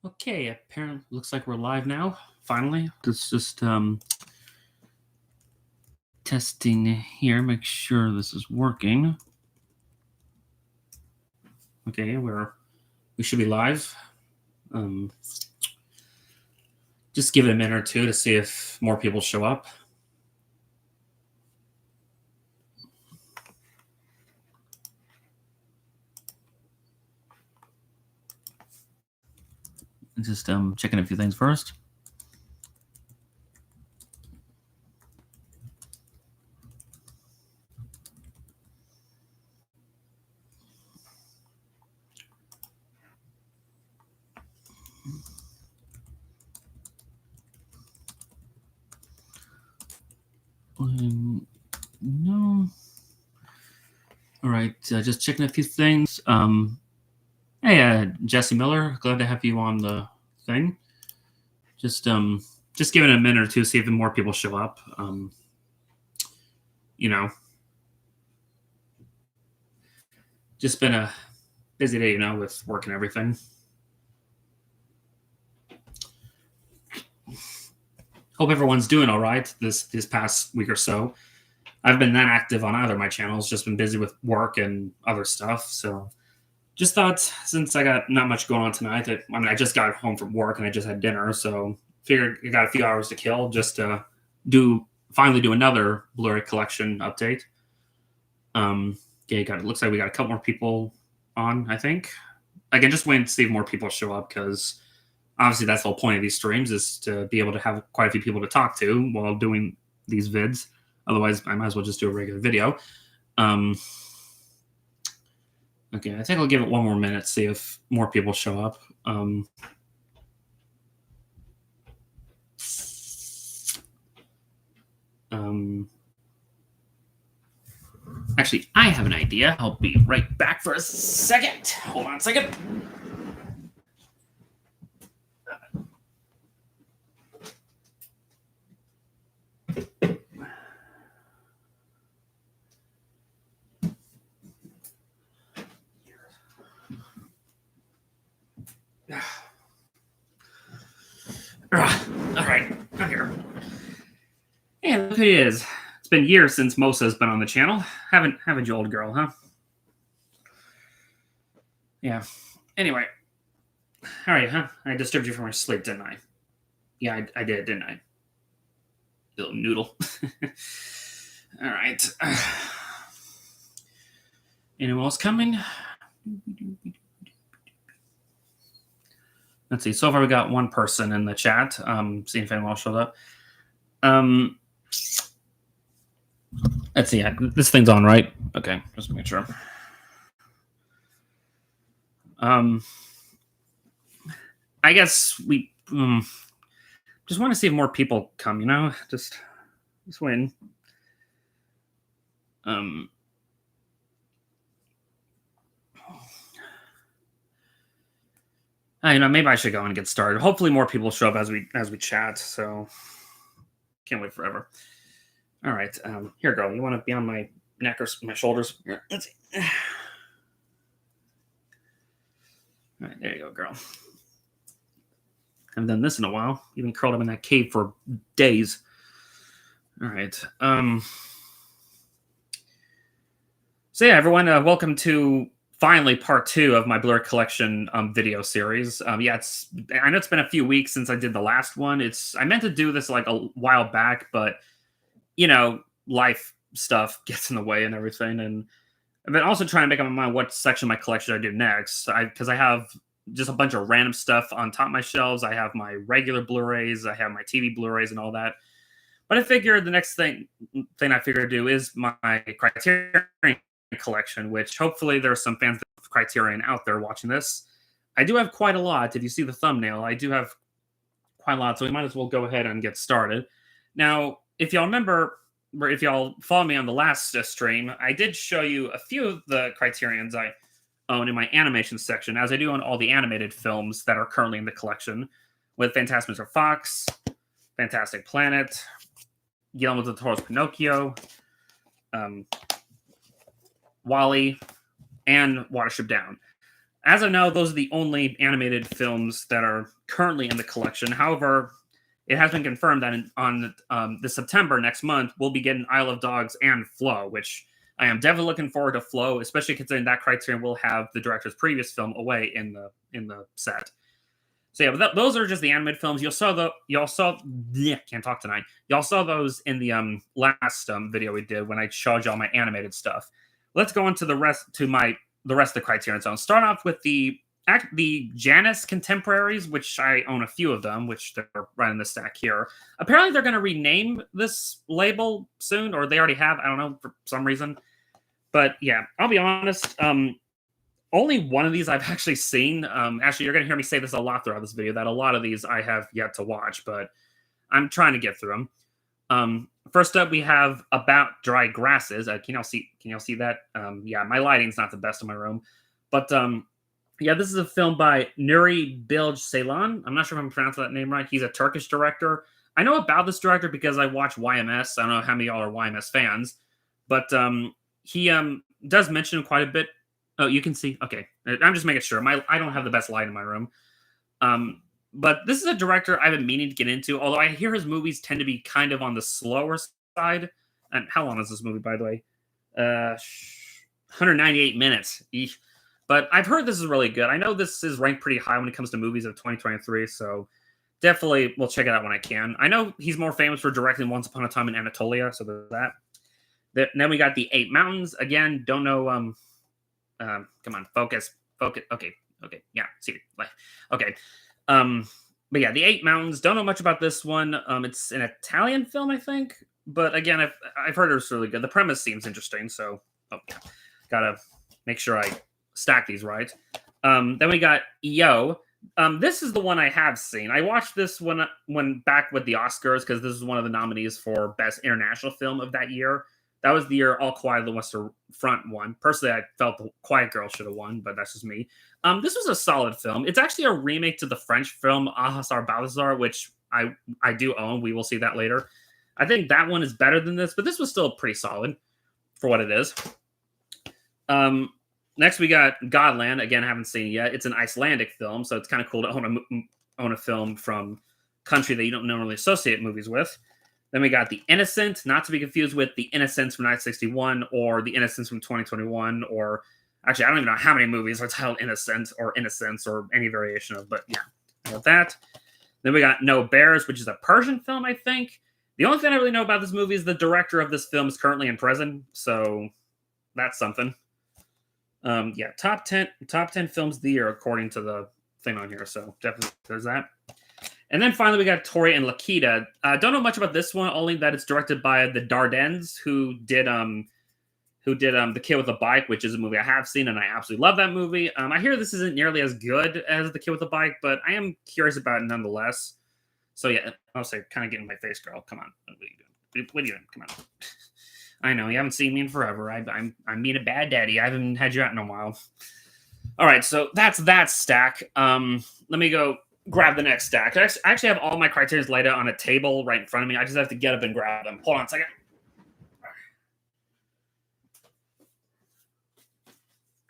Okay, apparently looks like we're live now. Finally, let's just testing here. Make sure this is working. Okay, we should be live. Just give it a minute or two to see if more people show up. Just checking a few things first. No. All right, just checking a few things. Hey, Jesse Miller, glad to have you on the thing. Just giving it a minute or two, see if more people show up. Just been a busy day, with work and everything. Hope everyone's doing all right this past week or so. I've been that active on either of my channels, just been busy with work and other stuff. So just thought, since I got not much going on tonight, I just got home from work and I just had dinner, so figured I got a few hours to kill just to finally do another Blu-ray collection update. It looks like we got a couple more people on, I think. I can just wait and see if more people show up, because obviously that's the whole point of these streams, is to be able to have quite a few people to talk to while doing these vids. Otherwise, I might as well just do a regular video. Okay, I think I'll give it one more minute, see if more people show up. Actually, I have an idea. I'll be right back for a second. Hold on a second. All right, I'm here. And look who it is. It's been years since Mosa's been on the channel. Haven't you, old girl, huh? Yeah. Anyway. All right, huh? I disturbed you from your sleep, didn't I? Yeah, I did, didn't I? Little noodle. All right. Anyone else coming? Let's see. So far, we got one person in the chat. Seeing if anyone else showed up. Let's see. This thing's on, right? Okay, just make sure. I guess we just want to see if more people come. Just win. Maybe I should go and get started. Hopefully, more people show up as we chat. So, can't wait forever. All right, here, girl. You want to be on my neck or my shoulders? Here, let's see. All right, there you go, girl. Haven't done this in a while. You've been curled up in that cave for days. All right. So yeah, everyone, welcome to finally part 2 of my Blu-ray collection video series. I know it's been a few weeks since I did the last one. I meant to do this like a while back, but life stuff gets in the way and everything. And I've been also trying to make up my mind what section of my collection I do next. Because I have just a bunch of random stuff on top of my shelves. I have my regular Blu-rays, I have my TV Blu-rays and all that. But I figured the next thing I figured to do is my Criterion collection, which hopefully there are some fans of Criterion out there watching this. I do have quite a lot. If you see the thumbnail, I do have quite a lot, so we might as well go ahead and get started. Now, if y'all remember, or if y'all follow me on the last stream, I did show you a few of the Criterions I own in my animation section, as I do on all the animated films that are currently in the collection, with Fantastic Mr. Fox, Fantastic Planet, Guillermo del Toro's Pinocchio, WALL-E, and Watership Down. as of now, those are the only animated films that are currently in the collection. However, it has been confirmed that on the September next month, we'll be getting Isle of Dogs and Flow, which I am definitely looking forward to Flow, especially considering that Criterion will have the director's previous film away in the set. So yeah, but those are just the animated films. Can't talk tonight. Y'all saw those in the last video we did when I showed y'all my animated stuff. Let's go into the rest of the Criterion Zone. Start off with the Janus Contemporaries, which I own a few of them, which they're right in the stack here. Apparently, they're going to rename this label soon, or they already have. I don't know, for some reason. But yeah, I'll be honest. Only one of these I've actually seen. Actually, you're going to hear me say this a lot throughout this video, that a lot of these I have yet to watch, but I'm trying to get through them. First up, we have About Dry Grasses. Can y'all see that? Yeah, my lighting's not the best in my room. But yeah, this is a film by Nuri Bilge Ceylan. I'm not sure if I'm pronouncing that name right. He's a Turkish director. I know about this director because I watch YMS. I don't know how many of y'all are YMS fans. But he does mention quite a bit. Oh, you can see? Okay. I'm just making sure. I don't have the best light in my room. But this is a director I've been meaning to get into, although I hear his movies tend to be kind of on the slower side. And how long is this movie, by the way? 198 minutes. Eesh. But I've heard this is really good. I know this is ranked pretty high when it comes to movies of 2023, so definitely will check it out when I can. I know he's more famous for directing Once Upon a Time in Anatolia, so there's that. Then we got The Eight Mountains. Again, don't know... come on, focus. Okay, yeah, see, okay. But yeah, The Eight Mountains. Don't know much about this one. It's an Italian film, I think. But again, I've heard it's really good. The premise seems interesting, so gotta make sure I stack these right. Then we got EO. This is the one I have seen. I watched this when back with the Oscars because this is one of the nominees for Best International Film of that year. That was the year All Quiet on the Western Front won. Personally, I felt The Quiet Girl should have won, but that's just me. This was a solid film. It's actually a remake to the French film Ahasar Balthazar, which I do own. We will see that later. I think that one is better than this, but this was still pretty solid for what it is. Next, we got Godland. Again, I haven't seen it yet. It's an Icelandic film, so it's kind of cool to own a film from a country that you don't normally associate movies with. Then we got The Innocent, not to be confused with The Innocents from 1961 or The Innocents from 2021, or actually, I don't even know how many movies are titled Innocent or Innocents or any variation of, but yeah, I got that. Then we got No Bears, which is a Persian film, I think. The only thing I really know about this movie is the director of this film is currently in prison, so that's something. Yeah, top 10 films of the year according to the thing on here, so definitely there's that. And then finally we got Tori and Lakita. Don't know much about this one, only that it's directed by the Dardennes, who did The Kid with a Bike, which is a movie I have seen and I absolutely love that movie. I hear this isn't nearly as good as The Kid with a Bike, but I am curious about it nonetheless. So yeah, I'll say, kind of get in my face, girl. Come on, what are you doing? What are you doing? Come on. I know you haven't seen me in forever. I'm being a bad daddy. I haven't had you out in a while. All right, so that's that stack. Let me go grab the next stack. I actually have all my Criterions laid out on a table right in front of me. I just have to get up and grab them. Hold on a second.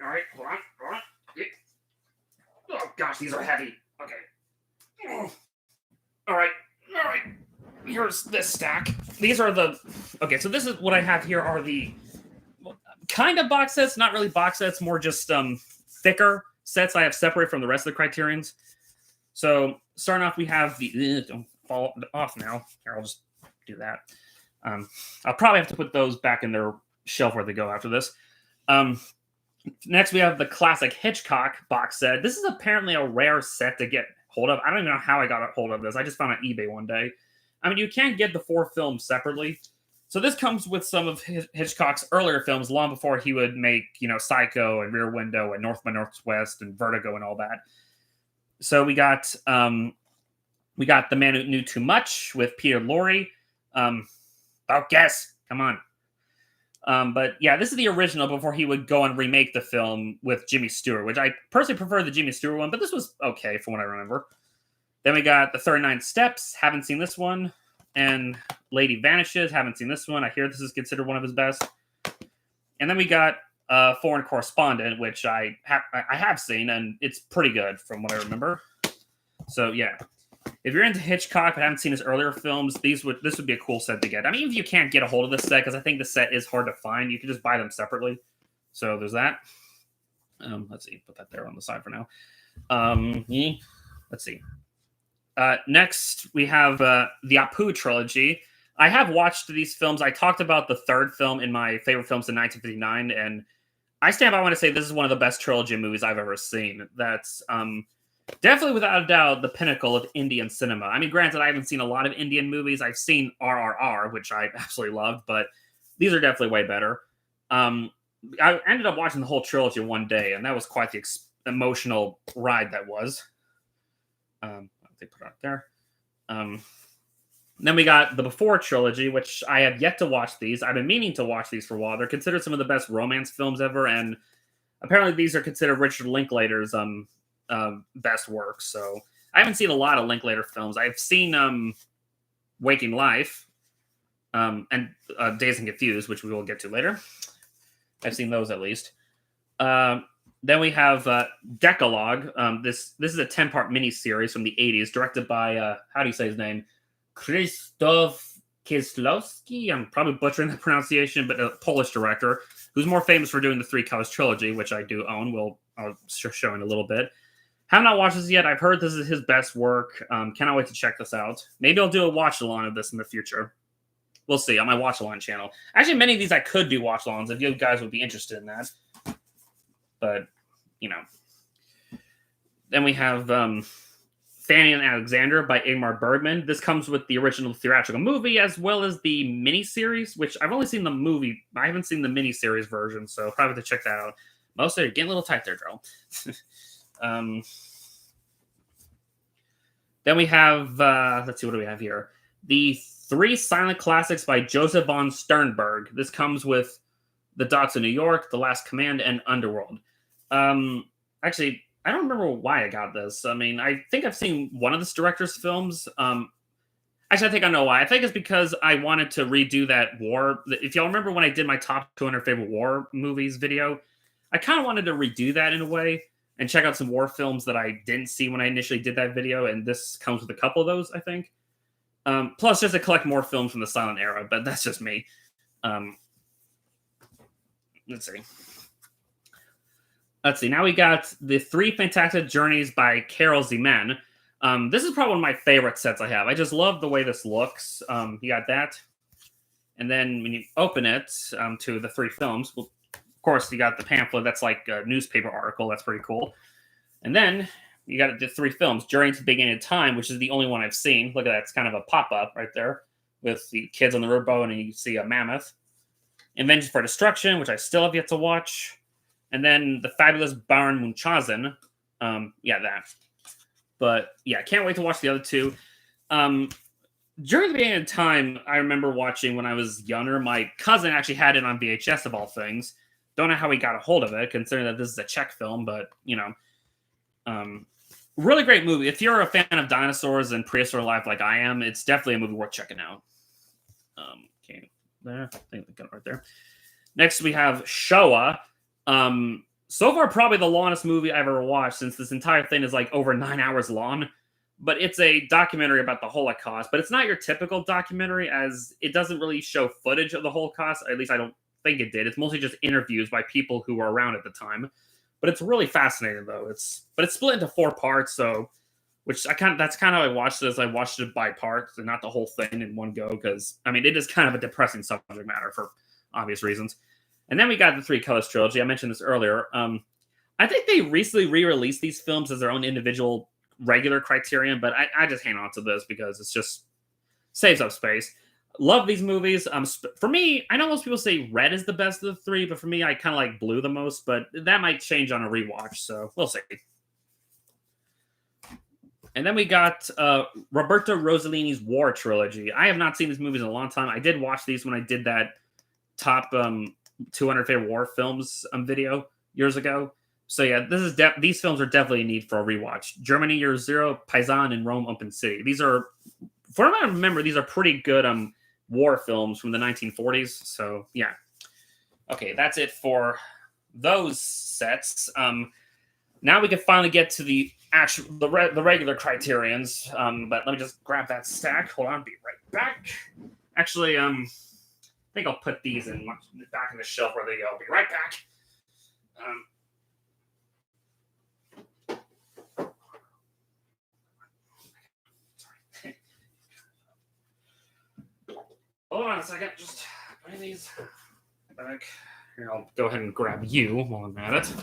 All right, hold on. Oh gosh, these are heavy. Okay. All right. Here's this stack. These are the... Okay, so this is what I have here are the kind of box sets, not really box sets, more just thicker sets I have separated from the rest of the Criterions. So starting off, we have the... Don't fall off now. Here, I'll just do that. I'll probably have to put those back in their shelf where they go after this. Next, we have the classic Hitchcock box set. This is apparently a rare set to get hold of. I don't even know how I got a hold of this. I just found it on eBay one day. I mean, you can't get the 4 films separately. So this comes with some of Hitchcock's earlier films, long before he would make, Psycho and Rear Window and North by Northwest and Vertigo and all that. So we got The Man Who Knew Too Much with Peter Lorre. Guess. Come on. But yeah, this is the original before he would go and remake the film with Jimmy Stewart, which I personally prefer the Jimmy Stewart one, but this was okay from what I remember. Then we got The 39 Steps. Haven't seen this one. And Lady Vanishes. Haven't seen this one. I hear this is considered one of his best. And then we got Foreign Correspondent, which I have seen, and it's pretty good from what I remember. So yeah, if you're into Hitchcock but haven't seen his earlier films, this would be a cool set to get. I mean, if you can't get a hold of this set, because I think the set is hard to find, you can just buy them separately. So there's that. Let's see, put that there on the side for now. Let's see. Next, we have the Apu trilogy. I have watched these films. I talked about the third film in my favorite films in 1959, and I stand by when I say this is one of the best trilogy movies I've ever seen. That's definitely, without a doubt, the pinnacle of Indian cinema. I mean, granted, I haven't seen a lot of Indian movies. I've seen RRR, which I absolutely loved, but these are definitely way better. I ended up watching the whole trilogy in one day, and that was quite the emotional ride that was. They put it out there. Then we got the Before trilogy, which I have yet to watch these. I've been meaning to watch these for a while. They're considered some of the best romance films ever, and apparently these are considered Richard Linklater's best work. So I haven't seen a lot of Linklater films. I've seen Waking Life and Dazed and Confused, which we will get to later. I've seen those at least. Then we have Decalogue. This is a 10-part miniseries from the 80s, directed by, how do you say his name? Krzysztof Kieslowski. I'm probably butchering the pronunciation, but a Polish director who's more famous for doing the Three Colors trilogy, which I do own. I'll show in a little bit. Have not watched this yet. I've heard this is his best work. Cannot wait to check this out. Maybe I'll do a watch-along of this in the future. We'll see on my watch-along channel. Actually, many of these I could do watch-alongs if you guys would be interested in that. But, you know. Then we have Fanny and Alexander by Ingmar Bergman. This comes with the original theatrical movie as well as the miniseries, which I've only seen the movie. I haven't seen the miniseries version, so probably have to check that out. Most are getting a little tight there, Joe. Then we have, let's see, what do we have here? The 3 silent classics by Joseph von Sternberg. This comes with The Dogs of New York, The Last Command, and Underworld. Actually, I don't remember why I got this. I mean, I think I've seen one of this director's films. Actually, I think I know why. I think it's because I wanted to redo that war. If y'all remember when I did my top 200 favorite war movies video, I kind of wanted to redo that in a way and check out some war films that I didn't see when I initially did that video. And this comes with a couple of those, I think. Plus, just to collect more films from the silent era, but that's just me. Let's see. Now we got the 3 Fantastic Journeys by Karel Zeman. This is probably one of my favorite sets I have. I just love the way this looks. You got that. And then when you open it to the 3 films, well, of course, you got the pamphlet. That's like a newspaper article. That's pretty cool. And then you got the 3 films. Journey to the Beginning of Time, which is the only one I've seen. Look at that. It's kind of a pop-up right there with the kids on the riverboat, and you see a mammoth. Inventions for Destruction, which I still have yet to watch. And then The Fabulous Baron Munchausen. Yeah, that. But, yeah, can't wait to watch the other 2. During the beginning of time, I remember watching when I was younger. My cousin actually had it on VHS, of all things. Don't know how he got a hold of it, considering that this is a Czech film, but, you know. Really great movie. If you're a fan of dinosaurs and prehistoric life like I am, it's definitely a movie worth checking out. Okay, there. I think I got it right there. Next, we have Showa. So far, probably the longest movie I've ever watched, since this entire thing is like over 9 hours long. But it's a documentary about the Holocaust. But it's not your typical documentary, as it doesn't really show footage of the Holocaust. At least I don't think it did. It's mostly just interviews by people who were around at the time. But it's really fascinating, though. It's split into 4 parts, so that's kind of how I watched it. As I watched it by parts and not the whole thing in one go, because I mean it is kind of a depressing subject matter for obvious reasons. And then we got the 3 Colors trilogy. I mentioned this earlier. I think they recently re-released these films as their own individual regular Criterion, but I just hang on to this because it's just saves up space. Love these movies. For me, I know most people say Red is the best of the 3, but for me, I kind of like Blue the most. But that might change on a rewatch, so we'll see. And then we got Roberto Rossellini's War trilogy. I have not seen these movies in a long time. I did watch these when I did that top 200 favorite war films video years ago. So yeah, these films are definitely a need for a rewatch. Germany Year Zero, Paisan, and Rome Open City. These are, from what I remember, these are pretty good war films from the 1940s. So yeah. Okay, that's it for those sets. Now we can finally get to the the regular Criterions. But let me just grab that stack. Hold on, be right back. Actually, I think I'll put these in back in the shelf where they go. I'll be right back. Hold on a second. Just putting these back. Here, I'll go ahead and grab you while I'm at it.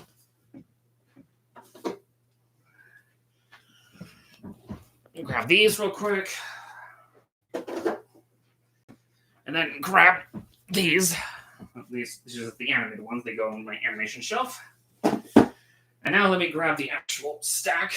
Grab these real quick. And then grab these. These are the animated ones. They go on my animation shelf. And now let me grab the actual stack.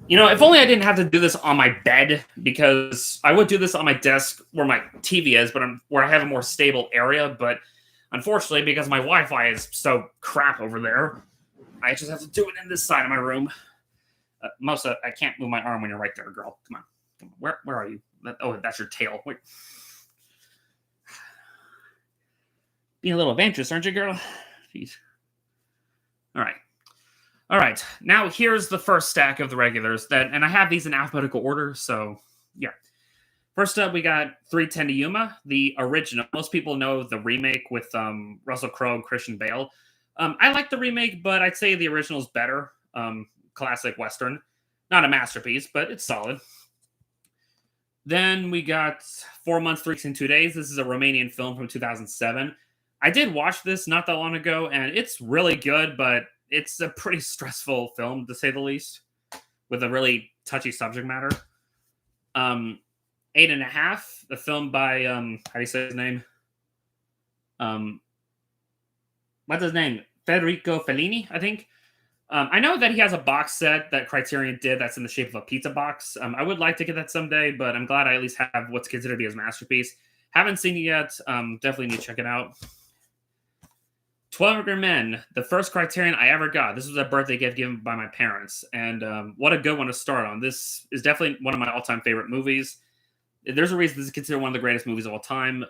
You know, if only I didn't have to do this on my bed, because I would do this on my desk where my TV is, but where I have a more stable area. But unfortunately, because my Wi-Fi is so crap over there, I just have to do it in this side of my room. I can't move my arm when you're right there, girl. Come on. Where are you? Oh, that's your tail. Wait. Being a little adventurous, aren't you, girl? Jeez. All right. Now here's the first stack of the regulars and I have these in alphabetical order. So yeah. First up, we got 3:10 to Yuma, the original. Most people know the remake with Russell Crowe and Christian Bale. I like the remake, but I'd say the original is better. Classic Western. Not a masterpiece, but it's solid. Then we got 4 months, 3 weeks, and 2 days. This is a Romanian film from 2007. I did watch this not that long ago, and it's really good, but it's a pretty stressful film, to say the least, with a really touchy subject matter. 8.5, the film by, how do you say his name? What's his name? Federico Fellini, I think. I know that he has a box set that Criterion did that's in the shape of a pizza box. I would like to get that someday, but I'm glad I at least have what's considered to be his masterpiece. Haven't seen it yet. Definitely need to check it out. 12 Angry Men, the first Criterion I ever got. This was a birthday gift given by my parents, and what a good one to start on. This is definitely one of my all-time favorite movies. There's a reason this is considered one of the greatest movies of all time.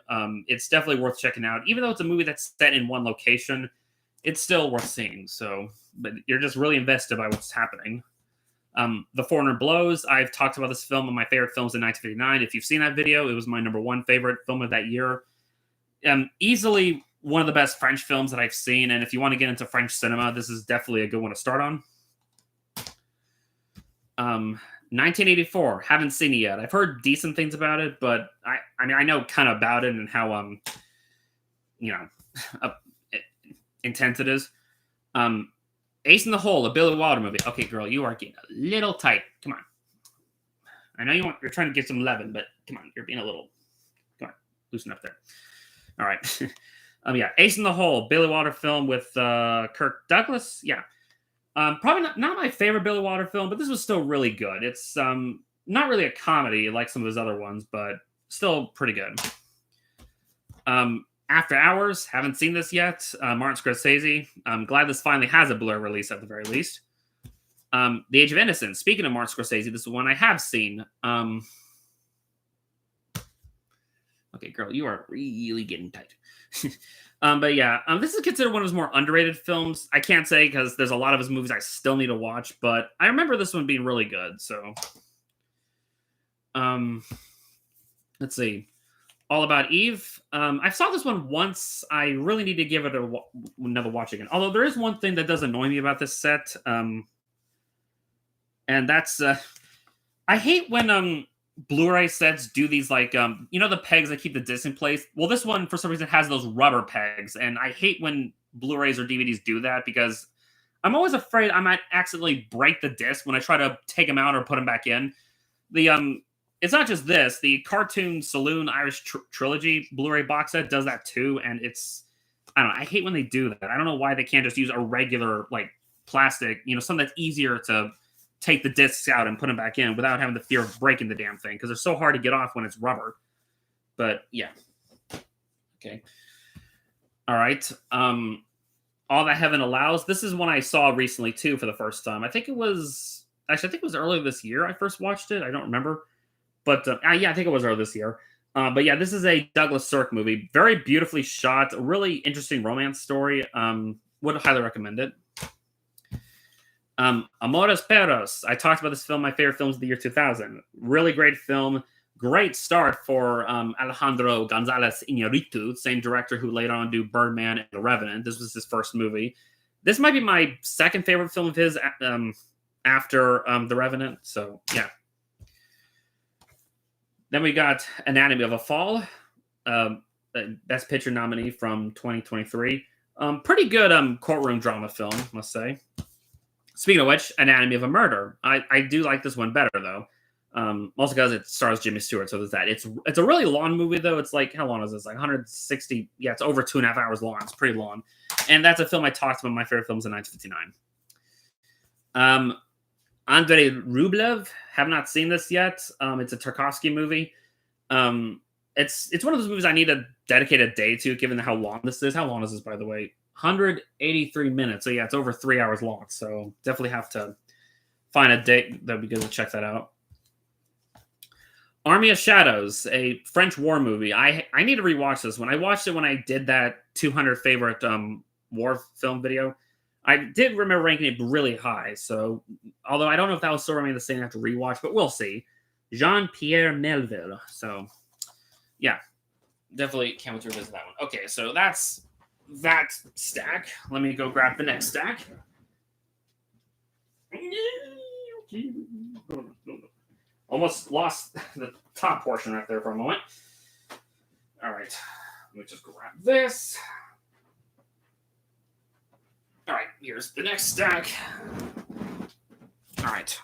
It's definitely worth checking out. Even though it's a movie that's set in one location, it's still worth seeing. So, but you're just really invested by what's happening. The Foreigner Blows. I've talked about this film in my favorite films in 1959. If you've seen that video, it was my #1 favorite film of that year. Easily one of the best French films that I've seen. And if you want to get into French cinema, this is definitely a good one to start on. 1984. Haven't seen it yet. I've heard decent things about it, but I mean, I know kind of about it and how, intense it is. Ace in the Hole, a Billy Wilder movie. Okay, girl, you are getting a little tight. Come on. I know you're trying to get some leaven, but come on, you're being a little. Come on, loosen up there. All right. Yeah, Ace in the Hole, Billy Wilder film with Kirk Douglas. Yeah. Probably not my favorite Billy Wilder film, but this was still really good. It's not really a comedy like some of his other ones, but still pretty good. After Hours, haven't seen this yet. Martin Scorsese. I'm glad this finally has a Blu-ray release at the very least. The Age of Innocence. Speaking of Martin Scorsese, this is one I have seen. Okay, girl, you are really getting tight. But yeah, this is considered one of his more underrated films. I can't say because there's a lot of his movies I still need to watch, but I remember this one being really good. So, let's see. All About Eve. I saw this one once. I really need to give it another watch again. Although there is one thing that does annoy me about this set, and that's I hate when Blu-ray sets do these like the pegs that keep the disc in place. Well, this one for some reason has those rubber pegs, and I hate when Blu-rays or DVDs do that because I'm always afraid I might accidentally break the disc when I try to take them out or put them back in. It's not just this. The Cartoon Saloon Irish Trilogy Blu-ray box set does that too, and I don't know. I hate when they do that. I don't know why they can't just use a regular like plastic, something that's easier to take the discs out and put them back in without having the fear of breaking the damn thing because they're so hard to get off when it's rubber. But yeah. Okay. All right. All That Heaven Allows. This is one I saw recently too for the first time. I think it was earlier this year I first watched it. I don't remember. But yeah, I think it was earlier this year. But yeah, this is a Douglas Sirk movie. Very beautifully shot. A really interesting romance story. Would highly recommend it. Amores Perros. I talked about this film, my favorite films of the year 2000. Really great film. Great start for Alejandro Gonzalez Iñárritu, same director who later on do Birdman and The Revenant. This was his first movie. This might be my second favorite film of his after The Revenant. So, yeah. Then we got Anatomy of a Fall, Best Picture nominee from 2023. Pretty good courtroom drama film, must say. Speaking of which, Anatomy of a Murder. I do like this one better, though. Also because it stars Jimmy Stewart, so there's that. It's a really long movie, though. It's like, how long is this? Like 160, yeah, it's over 2.5 hours long. It's pretty long. And that's a film I talked about my favorite films in 1959. Andrei Rublev, have not seen this yet. It's a Tarkovsky movie. It's one of those movies I need to dedicate a day to, given how long this is. How long is this, by the way? 183 minutes. So yeah, it's over 3 hours long. So definitely have to find a date that'd be good to check that out. Army of Shadows, a French war movie. I need to rewatch this one. I watched it when I did that 200 favorite war film video. I did remember ranking it really high. So, although I don't know if that will still remain the same after rewatch, but we'll see. Jean-Pierre Melville. So, yeah, definitely can't wait to revisit that one. Okay, so that's that stack. Let me go grab the next stack. Almost lost the top portion right there for a moment. All right, let me just grab this. All right, here's the next stack. All right.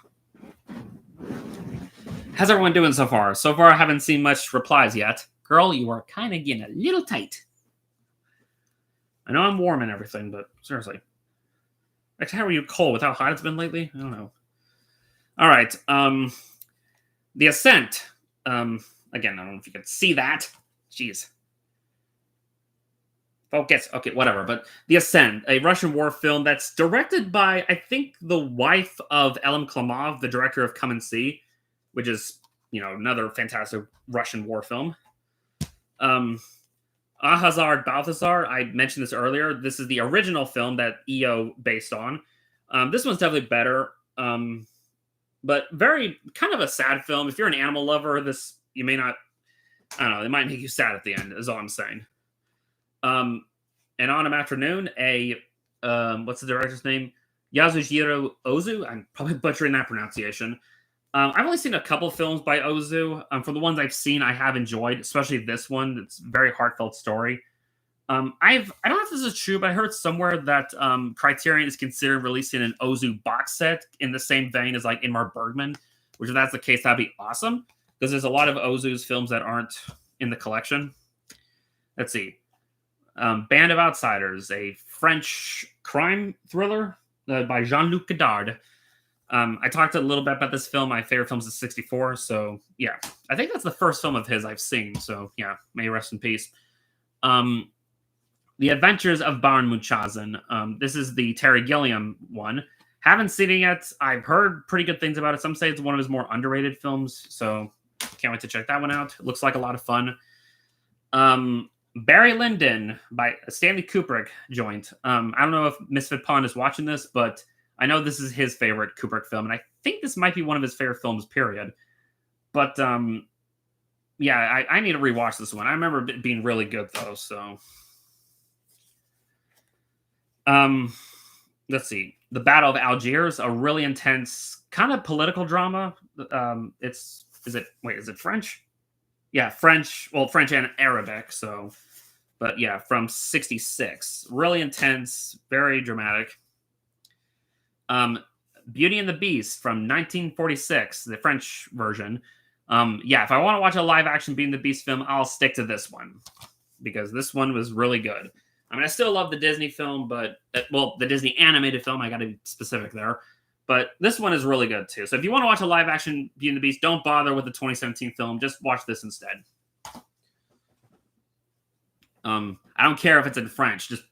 How's everyone doing so far? So far, I haven't seen much replies yet. Girl, you are kind of getting a little tight. I know I'm warm and everything, but seriously. Actually, how are you cold with how hot it's been lately? I don't know. All right. The Ascent. Again, I don't know if you can see that. Jeez. Focus. Okay, whatever. But The Ascent, a Russian war film that's directed by, I think, the wife of Elem Klimov, the director of Come and See, which is, another fantastic Russian war film. Ahazard Balthazar, I mentioned this earlier. This is the original film that EO based on. This one's definitely better, but very kind of a sad film. If you're an animal lover, you may not. I don't know. It might make you sad at the end. Is all I'm saying. An Autumn Afternoon, what's the director's name? Yasujiro Ozu. I'm probably butchering that pronunciation. I've only seen a couple films by Ozu. From the ones I've seen, I have enjoyed, especially this one. It's a very heartfelt story. I don't know if this is true, but I heard somewhere that Criterion is considering releasing an Ozu box set in the same vein as like Ingmar Bergman, which if that's the case, that'd be awesome because there's a lot of Ozu's films that aren't in the collection. Let's see. Band of Outsiders, a French crime thriller by Jean-Luc Godard. I talked a little bit about this film. My favorite films is 64. So, yeah. I think that's the first film of his I've seen. So, yeah. May he rest in peace. The Adventures of Baron Munchausen. This is the Terry Gilliam one. Haven't seen it yet. I've heard pretty good things about it. Some say it's one of his more underrated films. So, can't wait to check that one out. It looks like a lot of fun. Barry Lyndon by Stanley Kubrick joint. I don't know if Misfit Pond is watching this, but I know this is his favorite Kubrick film, and I think this might be one of his favorite films, period. But, yeah, I need to rewatch this one. I remember it being really good, though, so. Let's see. The Battle of Algiers, a really intense kind of political drama. Is it French? Yeah, French. Well, French and Arabic, so. But, yeah, from 1966. Really intense, very dramatic. Beauty and the Beast from 1946, the French version. Yeah, if I want to watch a live-action Beauty and the Beast film, I'll stick to this one. Because this one was really good. I mean, I still love the Disney film, but... the Disney animated film, I gotta be specific there. But this one is really good, too. So if you want to watch a live-action Beauty and the Beast, don't bother with the 2017 film. Just watch this instead. I don't care if it's in French. Just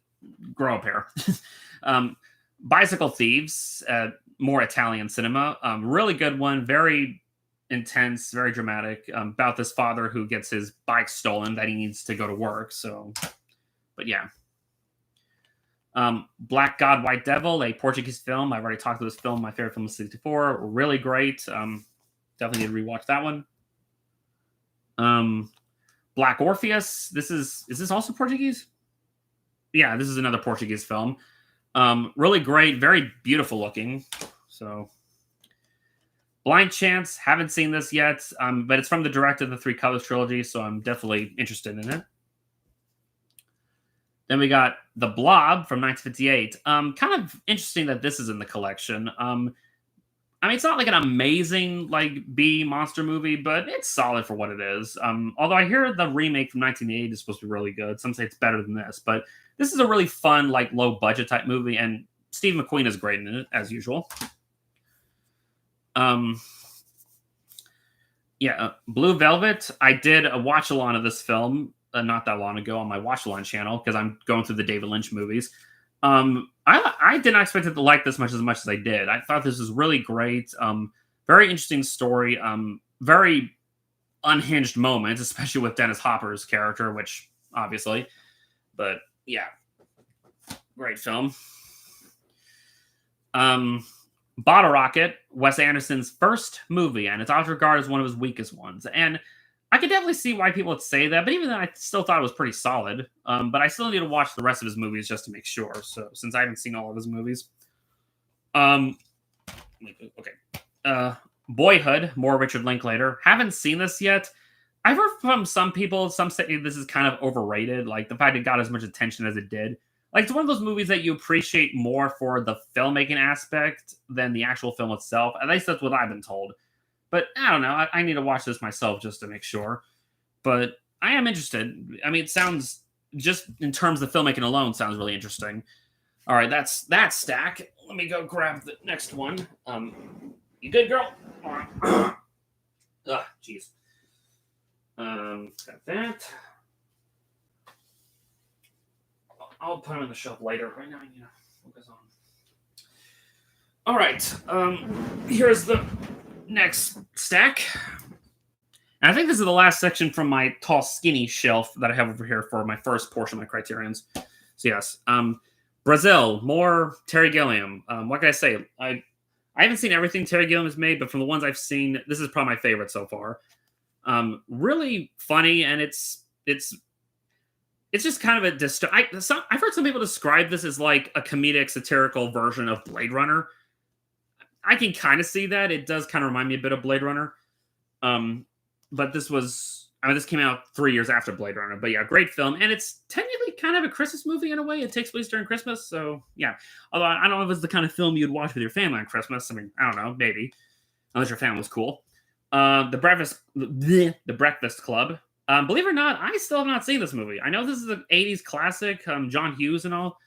grow up here. Bicycle Thieves, more Italian cinema. Really good one. Very intense, very dramatic, about this father who gets his bike stolen that he needs to go to work. So, but yeah. Black God, White Devil, a Portuguese film. I've already talked about this film. My favorite film is 64. Really great. Definitely need to rewatch that one. Black Orpheus. Is this also Portuguese? Yeah, this is another Portuguese film. Really great, very beautiful looking. So, Blind Chance. Haven't seen this yet, but it's from the director of the Three Colors trilogy, so I'm definitely interested in it. Then we got The Blob from 1958. Kind of interesting that this is in the collection. I mean, it's not like an amazing like B monster movie, but it's solid for what it is. Although I hear the remake from 1988 is supposed to be really good. Some say it's better than this, but this is a really fun, like low budget type movie, and Steve McQueen is great in it as usual. Blue Velvet. I did a watch along of this film not that long ago on my watch along channel because I'm going through the David Lynch movies. I did not expect it to like this much as I did. I thought this was really great. Very interesting story. Very unhinged moments, especially with Dennis Hopper's character, which obviously, but yeah, great film. Bottle Rocket, Wes Anderson's first movie, and it's often regarded as one of his weakest ones. And I could definitely see why people would say that, but even then, I still thought it was pretty solid. But I still need to watch the rest of his movies just to make sure. So, since I haven't seen all of his movies, Boyhood, more Richard Linklater. Haven't seen this yet. I've heard from some people, some say this is kind of overrated. Like the fact it got as much attention as it did. Like it's one of those movies that you appreciate more for the filmmaking aspect than the actual film itself. At least that's what I've been told. But I don't know. I need to watch this myself just to make sure. But I am interested. I mean, it sounds, just in terms of filmmaking alone, sounds really interesting. All right, that's that stack. Let me go grab the next one. You good, girl? Jeez. Got that. I'll put them on the shelf later. Right now, I need to focus on. All right. Here's the next stack. And I think this is the last section from my tall, skinny shelf that I have over here for my first portion of my Criterions. So yes, Brazil, more Terry Gilliam. What can I say? I haven't seen everything Terry Gilliam has made, but from the ones I've seen, this is probably my favorite so far. Really funny, and it's just kind of a I've heard some people describe this as like a comedic, satirical version of Blade Runner. I can kind of see that. It does kind of remind me a bit of Blade Runner. But this came out 3 years after Blade Runner. But yeah, great film. And it's technically kind of a Christmas movie in a way. It takes place during Christmas. So yeah. Although I don't know if it's the kind of film you'd watch with your family on Christmas. I mean, I don't know, maybe. Unless your family was cool. The Breakfast Club. Believe it or not, I still have not seen this movie. I know this is an 80s classic, John Hughes and all.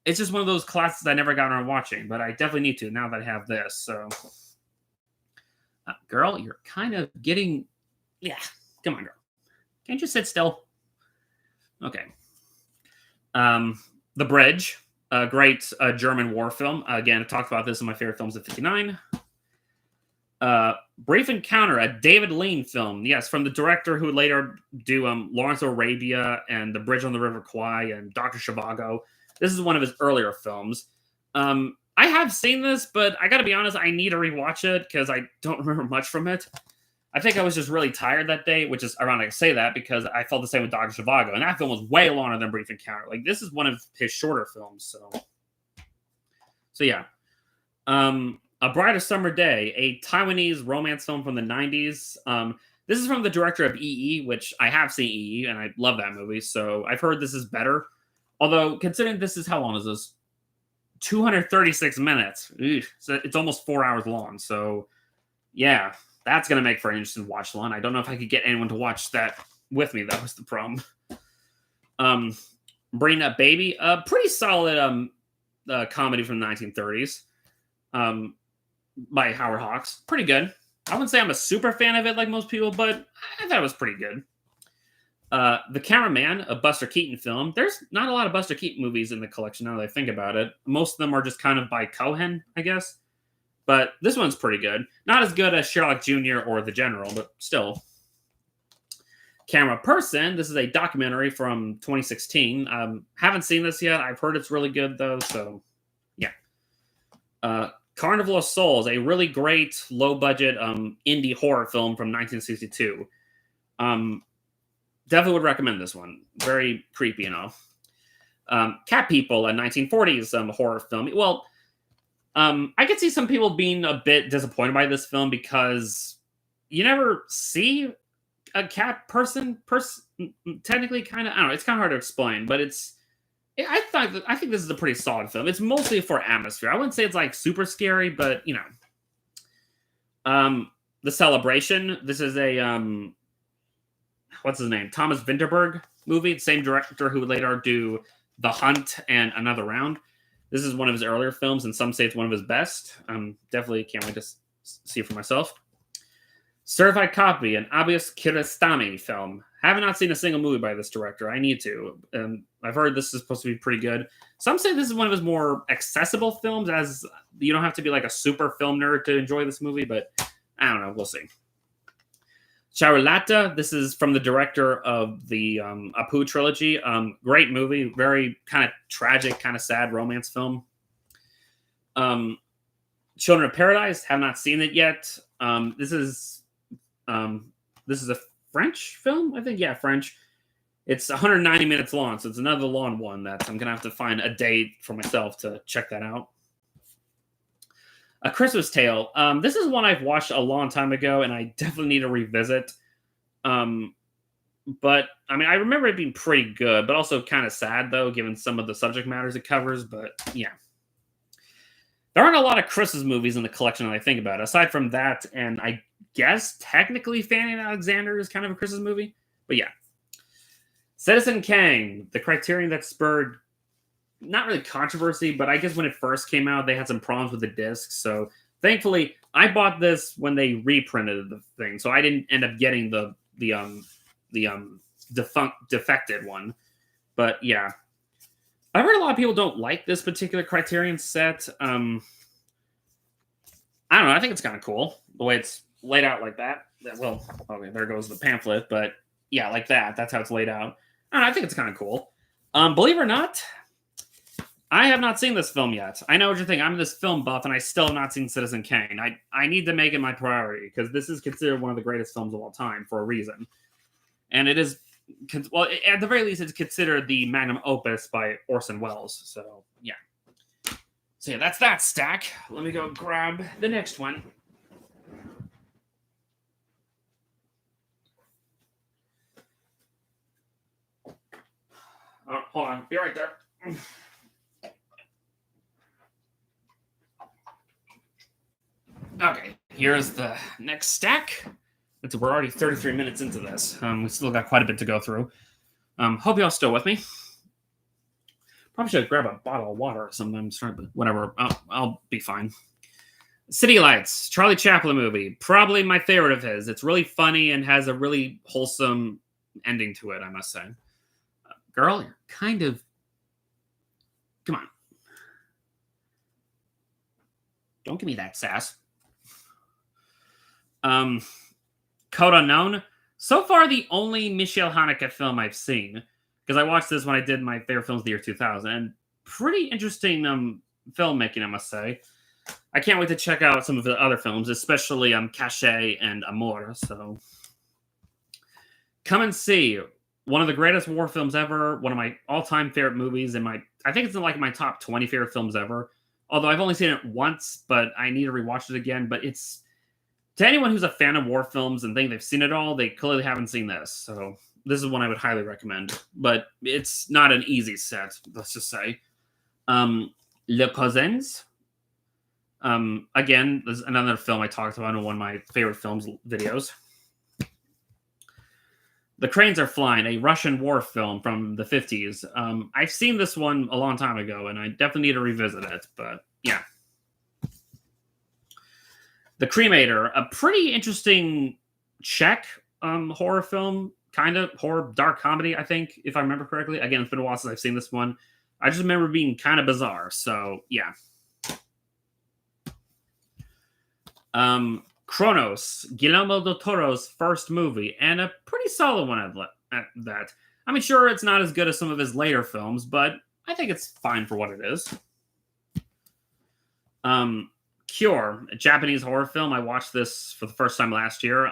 It's just one of those classics I never got around watching, but I definitely need to now that I have this. So, girl, you're kind of getting... Yeah, come on, girl. Can't you sit still? Okay. The Bridge, a great German war film. Again, I talked about this in my favorite films of 59. Brief Encounter, a David Lean film. Yes, from the director who would later do Lawrence of Arabia and The Bridge on the River Kwai and Dr. Zhivago. This is one of his earlier films. I have seen this, but I gotta be honest, I need to rewatch it because I don't remember much from it. I think I was just really tired that day, which is ironic to say that because I felt the same with Dr. Zhivago, and that film was way longer than Brief Encounter. Like, this is one of his shorter films, so yeah. A Brighter Summer Day, a Taiwanese romance film from the 90s. This is from the director of EE, which I have seen EE, and I love that movie, so I've heard this is better. Although, considering this is, how long is this? 236 minutes. So it's almost 4 hours long, so yeah, that's going to make for an interesting watch along. I don't know if I could get anyone to watch that with me, that was the problem. Bring Up Baby, a pretty solid comedy from the 1930s. By Howard Hawks. Pretty good. I wouldn't say I'm a super fan of it like most people, but I thought it was pretty good. The Cameraman, a Buster Keaton film. There's not a lot of Buster Keaton movies in the collection now that I think about it. Most of them are just kind of by Cohen, I guess. But this one's pretty good. Not as good as Sherlock Jr. or The General, but still. Camera Person. This is a documentary from 2016. Haven't seen this yet. I've heard it's really good, though. So, yeah. Carnival of Souls, a really great low-budget indie horror film from 1962. Definitely would recommend this one. Very creepy and all. Cat People, a 1940s horror film. Well, I could see some people being a bit disappointed by this film because you never see a cat person. Technically, kind of. I don't know. It's kind of hard to explain, but I think this is a pretty solid film. It's mostly for atmosphere. I wouldn't say it's like super scary, but you know. The Celebration. This is a what's his name? Thomas Vinterberg movie. Same director who would later do The Hunt and Another Round. This is one of his earlier films, and some say it's one of his best. Definitely can't wait to see it for myself. Certified Copy, an Abbas Kiarostami film. Have not seen a single movie by this director. I need to. I've heard this is supposed to be pretty good. Some say this is one of his more accessible films, as you don't have to be like a super film nerd to enjoy this movie, but I don't know. We'll see. Charulata. This is from the director of the Apu trilogy. Great movie. Very kind of tragic, kind of sad romance film. Children of Paradise. Have not seen it yet. This is a French film, I think. Yeah, French. It's 190 minutes long, so it's another long one that I'm going to have to find a date for myself to check that out. A Christmas Tale. This is one I've watched a long time ago, and I definitely need to revisit. But, I mean, I remember it being pretty good, but also kind of sad, though, given some of the subject matters it covers. But, yeah. There aren't a lot of Christmas movies in the collection that I think about. Aside from that, and I guess technically Fanny and Alexander is kind of a Christmas movie. But, yeah. Citizen Kang, the Criterion that spurred not really controversy, but I guess when it first came out, they had some problems with the disc. So thankfully, I bought this when they reprinted the thing, so I didn't end up getting the defected one. But yeah, I've heard a lot of people don't like this particular Criterion set. I don't know. I think it's kind of cool the way it's laid out like that. Well, okay, there goes the pamphlet, but yeah, like that. That's how it's laid out. I don't know, I think it's kind of cool. Believe it or not, I have not seen this film yet. I know what you're thinking. I'm this film buff, and I still have not seen Citizen Kane. I need to make it my priority, because this is considered one of the greatest films of all time for a reason. And it is, well, at the very least, it's considered the magnum opus by Orson Welles. So, yeah. So, yeah, that's that stack. Let me go grab the next one. Oh, hold on. Be right there. Okay, here's the next stack. We're already 33 minutes into this. We still got quite a bit to go through. Hope y'all still with me. Probably should grab a bottle of water or something. Sorry, but whatever. I'll be fine. City Lights, Charlie Chaplin movie. Probably my favorite of his. It's really funny and has a really wholesome ending to it, I must say. Girl, you're kind of... Come on. Don't give me that sass. Code Unknown. So far, the only Michel Haneke film I've seen, because I watched this when I did my favorite films of the year 2000, and pretty interesting filmmaking, I must say. I can't wait to check out some of the other films, especially Cachet and Amour. So, come and see one of the greatest war films ever. One of my all-time favorite movies, and I think it's in like my top 20 favorite films ever. Although I've only seen it once, but I need to rewatch it again. But it's, to anyone who's a fan of war films and think they've seen it all, they clearly haven't seen this. So this is one I would highly recommend. But it's not an easy set, let's just say. Le Cousins. Again, there's another film I talked about in one of my favorite films videos. The Cranes Are Flying, a Russian war film from the 50s. I've seen this one a long time ago, and I definitely need to revisit it. But, yeah. The Cremator, a pretty interesting Czech horror film. Kind of horror, dark comedy, I think, if I remember correctly. Again, it's been a while since I've seen this one. I just remember being kind of bizarre. So, yeah. Kronos, Guillermo del Toro's first movie, and a pretty solid one at that. I mean, sure, it's not as good as some of his later films, but I think it's fine for what it is. Cure, a Japanese horror film. I watched this for the first time last year.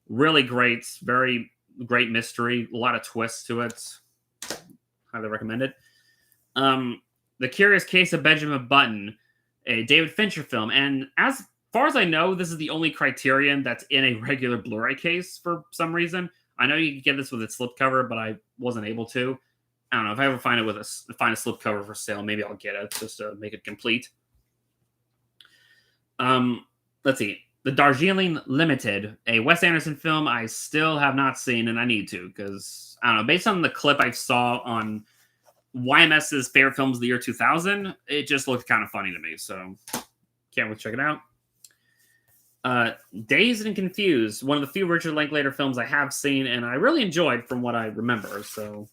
Really great, very great mystery, a lot of twists to it. Highly recommend it. The Curious Case of Benjamin Button, a David Fincher film, and as far as I know, this is the only Criterion that's in a regular Blu-ray case for some reason. I know you can get this with its slipcover, but I wasn't able to. I don't know if I ever find a slipcover for sale, maybe I'll get it just to make it complete. Let's see. The Darjeeling Limited, a Wes Anderson film I still have not seen, and I need to, because, I don't know, based on the clip I saw on YMS's favorite films of the year 2000, it just looked kind of funny to me, so can't wait to check it out. Dazed and Confused, one of the few Richard Linklater films I have seen, and I really enjoyed from what I remember, so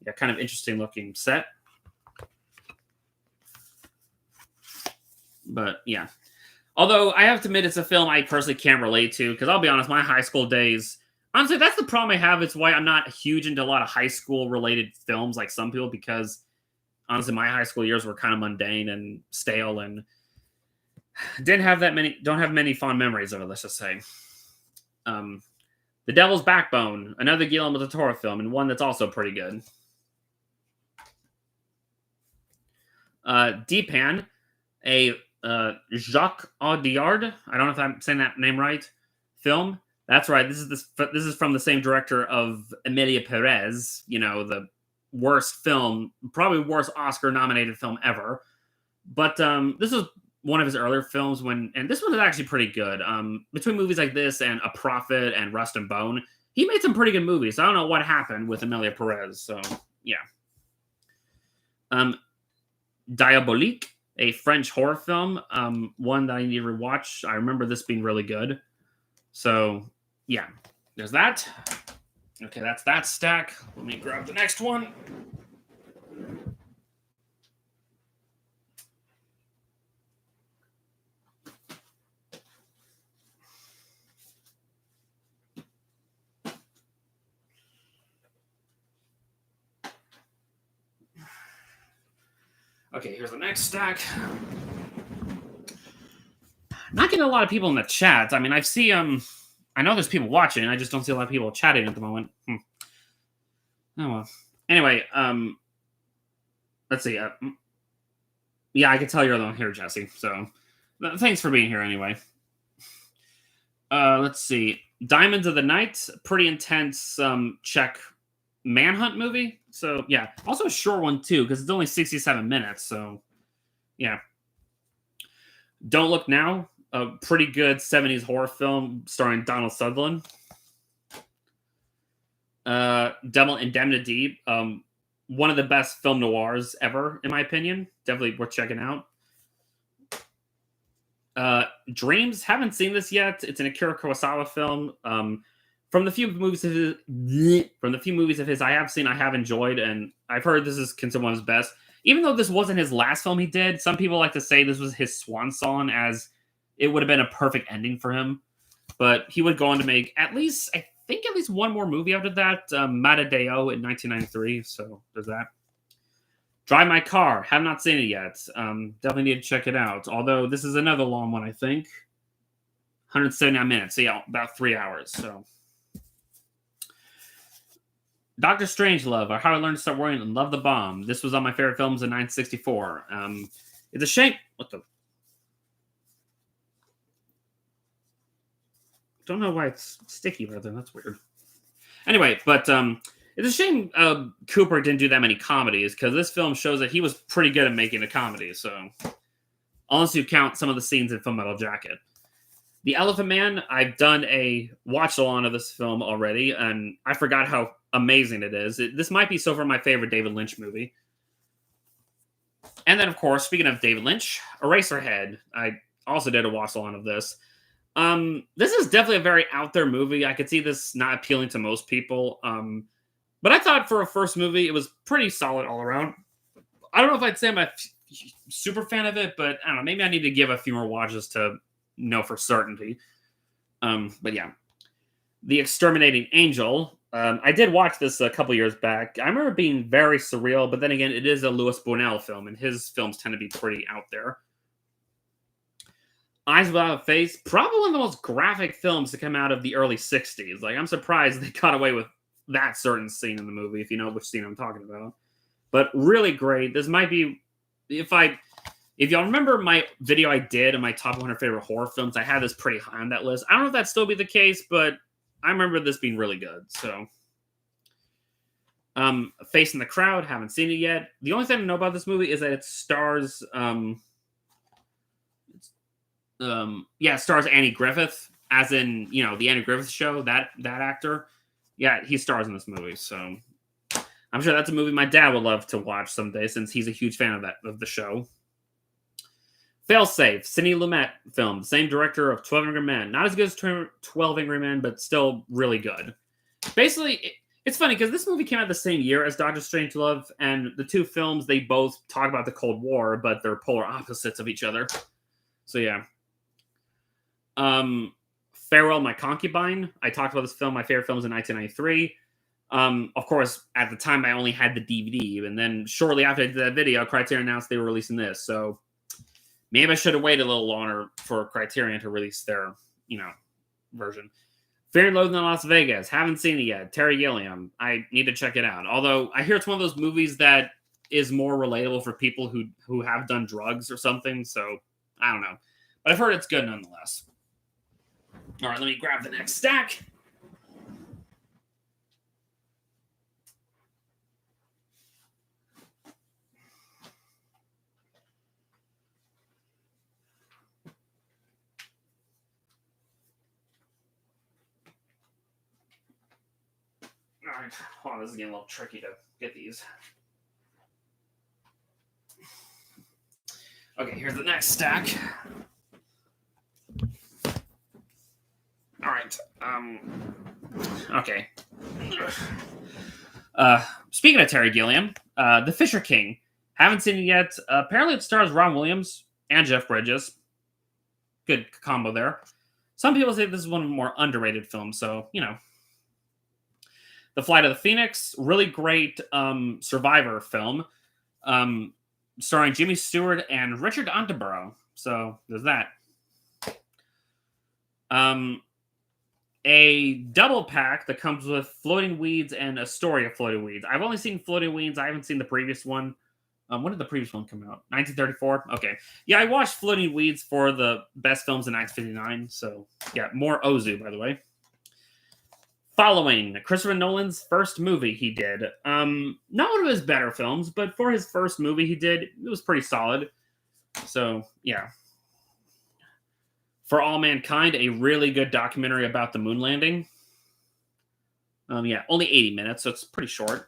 yeah, kind of interesting looking set. But yeah. Although I have to admit it's a film I personally can't relate to, because I'll be honest, my high school days, honestly, that's the problem I have. It's why I'm not huge into a lot of high school related films like some people, because honestly, my high school years were kind of mundane and stale, and don't have many fond memories of it, let's just say. The Devil's Backbone, another Guillermo del Toro film, and one that's also pretty good. Deepan, a Jacques Audiard, I don't know if I'm saying that name right, film. That's right. This is from the same director of Emilia Perez, the worst film, probably worst Oscar-nominated film ever. But this is one of his earlier films and this one is actually pretty good. Between movies like this and A Prophet and Rust and Bone, he made some pretty good movies. I don't know what happened with Emilia Perez, so yeah. Diabolique, a French horror film, one that I need to rewatch. I remember this being really good. So, yeah, there's that. Okay, that's that stack. Let me grab the next one. Okay, here's the next stack. Not getting a lot of people in the chat. I mean, I know there's people watching. I just don't see a lot of people chatting at the moment. Oh well. Anyway, let's see. Yeah, I can tell you're the one here, Jesse. So, thanks for being here anyway. Let's see. Diamonds of the Night, pretty intense Czech manhunt movie. So yeah, also a short one too, because it's only 67 minutes. So yeah. Don't Look Now, a pretty good 70s horror film starring Donald Sutherland. Double Indemnity, one of the best film noirs ever, in my opinion. Definitely worth checking out. Dreams, haven't seen this yet. It's an Akira Kurosawa film. From the few movies of his I have seen, I have enjoyed, and I've heard this is considered one of his best. Even though this wasn't his last film he did, some people like to say this was his swan song, as it would have been a perfect ending for him. But he would go on to make at least one more movie after that, Matadeo in 1993. So there's that. Drive My Car, have not seen it yet. Definitely need to check it out. Although this is another long one, I think. 179 minutes, so yeah, about 3 hours. So. Doctor Strangelove, or How I Learned to Stop Worrying and Love the Bomb. This was on my favorite films in 1964. It's a shame. What the? Don't know why it's sticky right there. That's weird. Anyway, but it's a shame Cooper didn't do that many comedies, because this film shows that he was pretty good at making a comedy. So, unless you count some of the scenes in Full Metal Jacket. The Elephant Man, I've done a watch-along of this film already, and I forgot how amazing it is. This might be so far my favorite David Lynch movie. And then, of course, speaking of David Lynch, Eraserhead. I also did a watch-along of this. This is definitely a very out-there movie. I could see this not appealing to most people. But I thought for a first movie, it was pretty solid all around. I don't know if I'd say I'm a super fan of it, but I don't know. Maybe I need to give a few more watches to know for certainty. But yeah, The Exterminating Angel. I did watch this a couple years back. I remember it being very surreal, but then again, it is a Louis Buñuel film, and his films tend to be pretty out there. Eyes Without a Face, probably one of the most graphic films to come out of the early 60s. Like, I'm surprised they got away with that certain scene in the movie, if you know which scene I'm talking about. But really great. This might be, if y'all remember my video I did on my top 100 favorite horror films, I had this pretty high on that list. I don't know if that'd still be the case, but I remember this being really good. So, Face in the Crowd, haven't seen it yet. The only thing I know about this movie is that it stars, it stars Andy Griffith, as in, the Andy Griffith Show, that actor. Yeah, he stars in this movie, so I'm sure that's a movie my dad would love to watch someday, since he's a huge fan of the show. Failsafe, Sidney Lumet film, same director of 12 Angry Men. Not as good as 12 Angry Men, but still really good. Basically, it's funny because this movie came out the same year as Doctor Strangelove, and the two films, they both talk about the Cold War, but they're polar opposites of each other. So yeah. Farewell, My Concubine. I talked about this film, my favorite films in 1993. Of course, at the time, I only had the DVD, and then shortly after I did that video, Criterion announced they were releasing this, so maybe I should have waited a little longer for Criterion to release their, version. Fear and Loathing in Las Vegas. Haven't seen it yet. Terry Gilliam. I need to check it out. Although, I hear it's one of those movies that is more relatable for people who have done drugs or something, so I don't know. But I've heard it's good nonetheless. All right, let me grab the next stack. All right, hold on, this is getting a little tricky to get these. Okay, here's the next stack. All right. Okay. Speaking of Terry Gilliam, The Fisher King. Haven't seen it yet. Apparently, it stars Ron Williams and Jeff Bridges. Good combo there. Some people say this is one of the more underrated films, so, The Flight of the Phoenix, really great survivor film, starring Jimmy Stewart and Richard Attenborough. So, there's that. A double pack that comes with Floating Weeds and A Story of Floating Weeds. I've only seen Floating Weeds. I haven't seen the previous one. When did the previous one come out? 1934? Okay. Yeah, I watched Floating Weeds for the best films in 1959. So, yeah, more Ozu, by the way. Following, Christopher Nolan's first movie he did. Not one of his better films, but for his first movie he did, it was pretty solid. So, yeah. For All Mankind, a really good documentary about the moon landing. Only 80 minutes, so it's pretty short.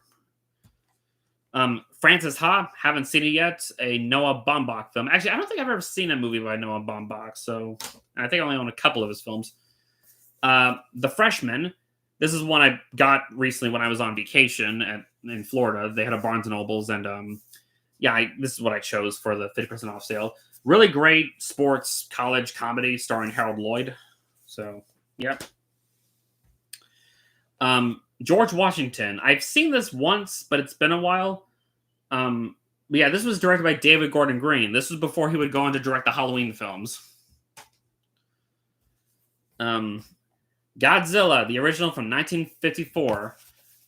Frances Ha, haven't seen it yet. A Noah Baumbach film. Actually, I don't think I've ever seen a movie by Noah Baumbach, so I think I only own a couple of his films. The Freshman. This is one I got recently when I was on vacation in Florida. They had a Barnes & Nobles, and this is what I chose for the 50% off sale. Really great sports college comedy starring Harold Lloyd. So, yep. George Washington. I've seen this once, but it's been a while. This was directed by David Gordon Green. This was before he would go on to direct the Halloween films. Godzilla, the original from 1954.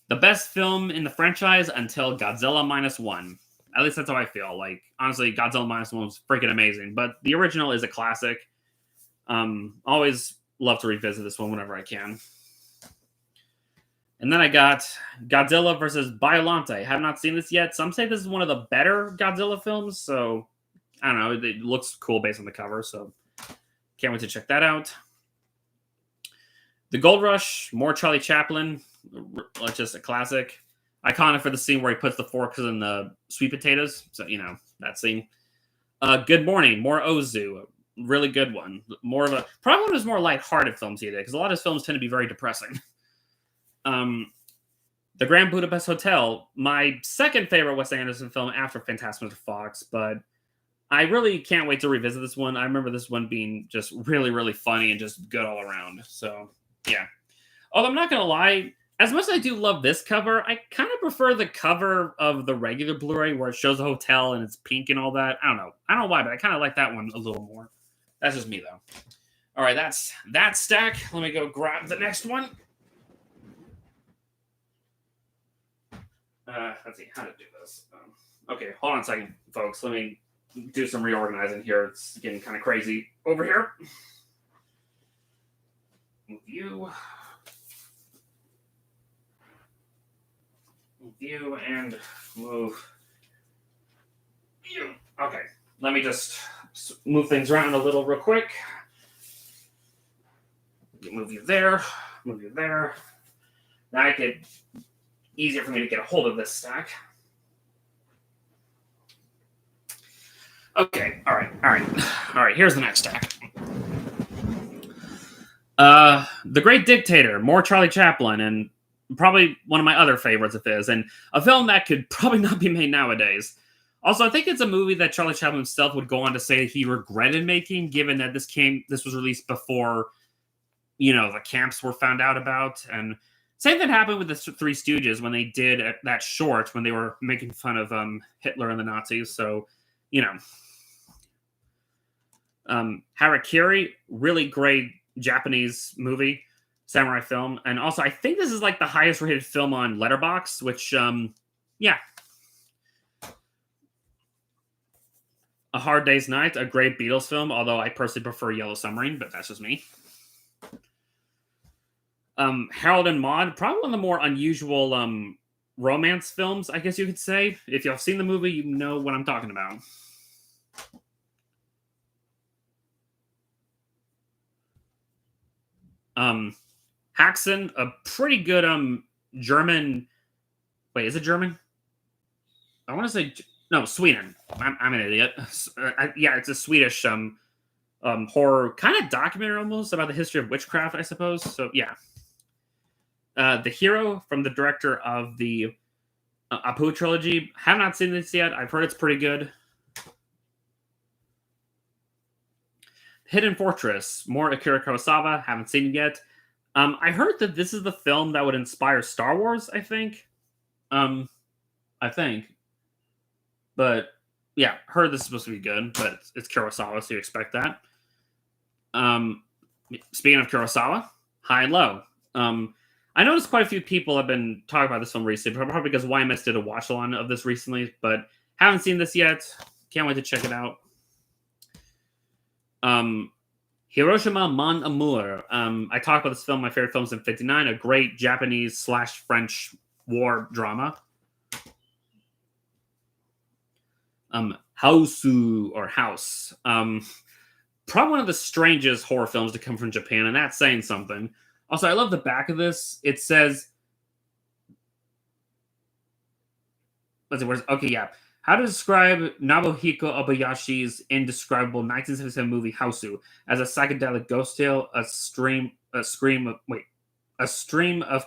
The best film in the franchise until Godzilla -1. At least that's how I feel. Like, honestly, Godzilla -1 was freaking amazing. But the original is a classic. Always love to revisit this one whenever I can. And then I got Godzilla versus Biollante. Have not seen this yet. Some say this is one of the better Godzilla films. So, I don't know. It looks cool based on the cover. So, can't wait to check that out. The Gold Rush. More Charlie Chaplin. Just a classic. Iconic for the scene where he puts the forks in the sweet potatoes. So, that scene. Good Morning. More Ozu. Really good one. Probably one of his more lighthearted films he did, because a lot of his films tend to be very depressing. The Grand Budapest Hotel. My second favorite Wes Anderson film after Fantastic Mr. Fox, but I really can't wait to revisit this one. I remember this one being just really, really funny and just good all around. So, yeah. Although I'm not gonna lie, as much as I do love this cover, I kind of prefer the cover of the regular Blu-ray where it shows a hotel and it's pink and all that. I don't know. I don't know why, but I kind of like that one a little more. That's just me though. All right, that's that stack. Let me go grab the next one. Let's see how to do this. Okay, hold on a second, folks. Let me do some reorganizing here. It's getting kind of crazy over here. Move you. Move you and move you. Okay, let me just move things around a little real quick. Move you there. Move you there. Now I could easier for me to get a hold of this stack. Okay, all right. Here's the next stack. The Great Dictator, more Charlie Chaplin, and probably one of my other favorites of his, and a film that could probably not be made nowadays. Also, I think it's a movie that Charlie Chaplin himself would go on to say he regretted making, given that this was released before, the camps were found out about, and same thing happened with the Three Stooges when they did that short when they were making fun of Hitler and the Nazis. So, Harakiri, really great Japanese movie, samurai film, and also I think this is like the highest rated film on Letterboxd, which, yeah. A Hard Day's Night, a great Beatles film, although I personally prefer Yellow Submarine, but that's just me. Harold and Maude, probably one of the more unusual romance films, I guess you could say. If you've seen the movie, you know what I'm talking about. Haxen, a pretty good German. Wait, is it German? I want to say no, Sweden. I'm an idiot. Yeah, it's a Swedish horror kind of documentary almost about the history of witchcraft, I suppose. So yeah. The Hero, from the director of the Apu trilogy. Have not seen this yet. I've heard it's pretty good. Hidden Fortress, more Akira Kurosawa. Haven't seen it yet. I heard that this is the film that would inspire Star Wars, I think. But yeah, heard this is supposed to be good, but it's Kurosawa, so you expect that. Speaking of Kurosawa, High and Low. I noticed quite a few people have been talking about this film recently, probably because YMS did a watch-along of this recently, but haven't seen this yet. Can't wait to check it out. Hiroshima Mon Amour. I talked about this film, my favorite films in '59, a great Japanese/French war drama. Hausu, or House. Probably one of the strangest horror films to come from Japan, and that's saying something. Also, I love the back of this. It says, let's see, okay, yeah. How to describe Nobuhiko Obayashi's indescribable 1977 movie Hausu as a psychedelic ghost tale, a stream of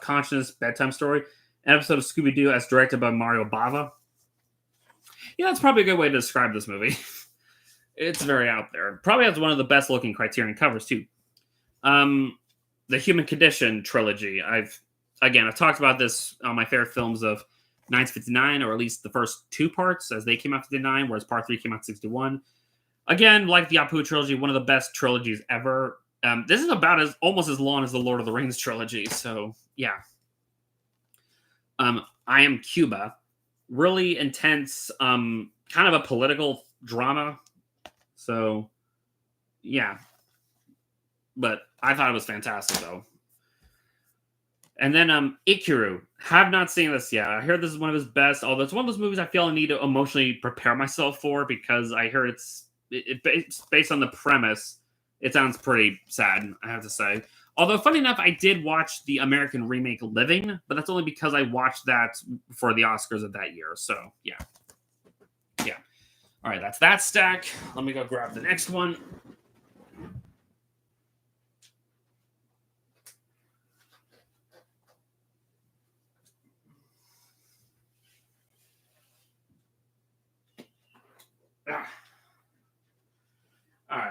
consciousness bedtime story, an episode of Scooby-Doo as directed by Mario Bava. Yeah, that's probably a good way to describe this movie. It's very out there. Probably has one of the best looking Criterion covers too. The Human Condition trilogy. I've talked about this on my favorite films of 1959, or at least the first two parts as they came out in 59, whereas part 3 came out in 61. Again, like the Apu trilogy, one of the best trilogies ever. This is about almost as long as the Lord of the Rings trilogy, so yeah. I Am Cuba. Really intense, kind of a political drama. So, yeah. But I thought it was fantastic, though. And then Ikiru. Have not seen this yet. I heard this is one of his best, although it's one of those movies I feel I need to emotionally prepare myself for, because I heard it's based on the premise. It sounds pretty sad, I have to say. Although, funny enough, I did watch the American remake Living, but that's only because I watched that for the Oscars of that year. So, yeah. Yeah. All right, that's that stack. Let me go grab the next one.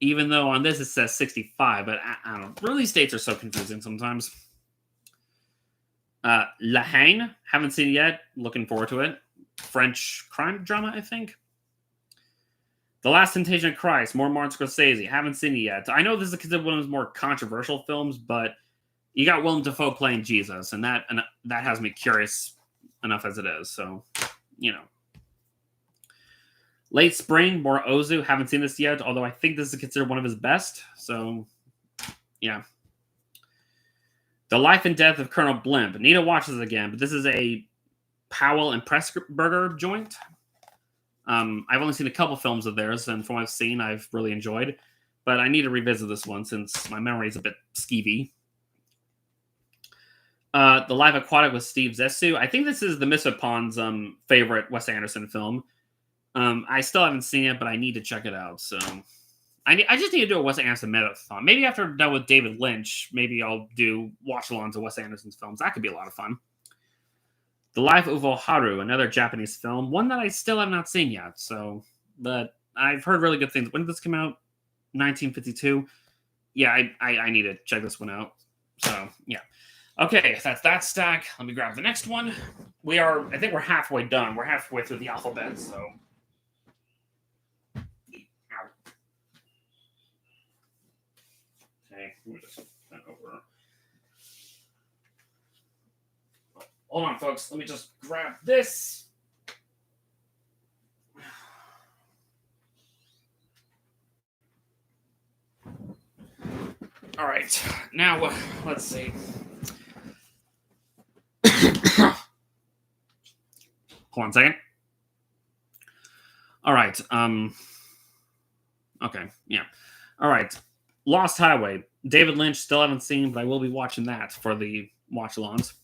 Even though on this it says 65, but I don't know. Release dates are so confusing sometimes. La Haine, haven't seen it yet. Looking forward to it. French crime drama, I think. The Last Temptation of Christ, more Martin Scorsese. Haven't seen it yet. I know this is considered one of his more controversial films, but you got Willem Dafoe playing Jesus, and that has me curious enough as it is. So, you know. Late Spring, more Ozu. Haven't seen this yet, although I think this is considered one of his best. So, yeah. The Life and Death of Colonel Blimp. Need to watch this again, but this is a Powell and Pressburger joint. I've only seen a couple films of theirs, and from what I've seen, I've really enjoyed. But I need to revisit this one since my memory is a bit skeevy. The Live Aquatic with Steve Zissou. I think this is the Misfit Pawn's favorite Wes Anderson film. I still haven't seen it, but I need to check it out. So I just need to do a Wes Anderson marathon. Maybe after I'm done with David Lynch, maybe I'll do watch-alongs of Wes Anderson's films. That could be a lot of fun. The Life of Oharu, another Japanese film, one that I still have not seen yet. So, but I've heard really good things. When did this come out? 1952. Yeah, I need to check this one out. So, yeah. Okay, if that's that stack, let me grab the next one. I think we're halfway done. We're halfway through the alphabet, so. Okay, let me just turn over. Hold on, folks. Let me just grab this. All right. Now, let's see. Hold on a second. All right. Okay. Yeah. All right. Lost Highway. David Lynch, still haven't seen, but I will be watching that for the watch-alongs.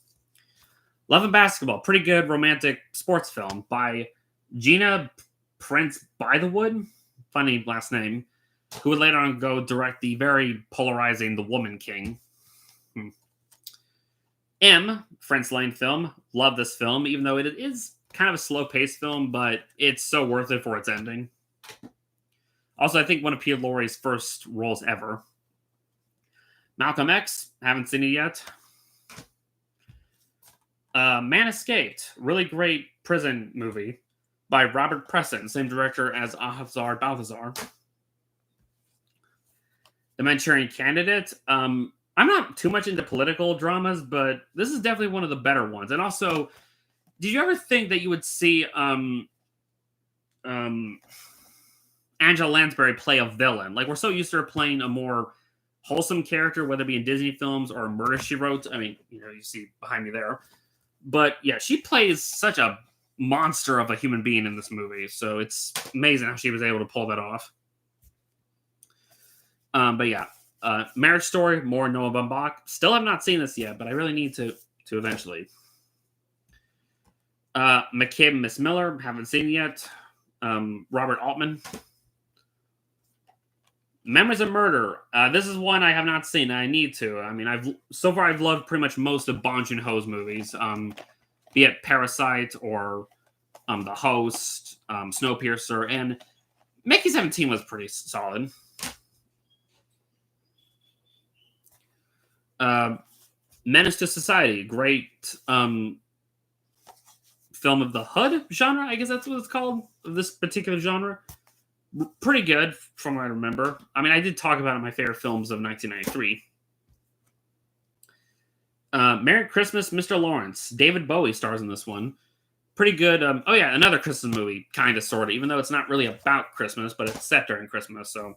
Love and Basketball, pretty good romantic sports film by Gina Prince Bythewood, funny last name, who would later on go direct the very polarizing The Woman King. M, French Lane film, love this film, even though it is kind of a slow-paced film, but it's so worth it for its ending. Also, I think one of Peter Lorre's first roles ever. Malcolm X, haven't seen it yet. Man Escaped, really great prison movie by Robert Preston, same director as Ahazar Balthazar. The Manchurian Candidate. I'm not too much into political dramas, but this is definitely one of the better ones. And also, did you ever think that you would see Angela Lansbury play a villain? Like, we're so used to her playing a more wholesome character, whether it be in Disney films or Murder, She Wrote. I mean, you see behind me there. But yeah, she plays such a monster of a human being in this movie. So it's amazing how she was able to pull that off. But yeah, Marriage Story, more Noah Baumbach. Still have not seen this yet, but I really need to eventually. McCabe and Miss Miller, haven't seen yet. Robert Altman. Memories of Murder. This is one I have not seen. I need to. I mean, I've loved pretty much most of Bong Joon-ho's movies, be it Parasite or The Host, Snowpiercer, and Mickey 17 was pretty solid. Menace to Society, great film of the hood genre. I guess that's what it's called. This particular genre. Pretty good, from what I remember. I mean, I did talk about it in my favorite films of 1993. Merry Christmas, Mr. Lawrence. David Bowie stars in this one. Pretty good. Oh, yeah, another Christmas movie, kind of, sort of, even though it's not really about Christmas, but it's set during Christmas, so...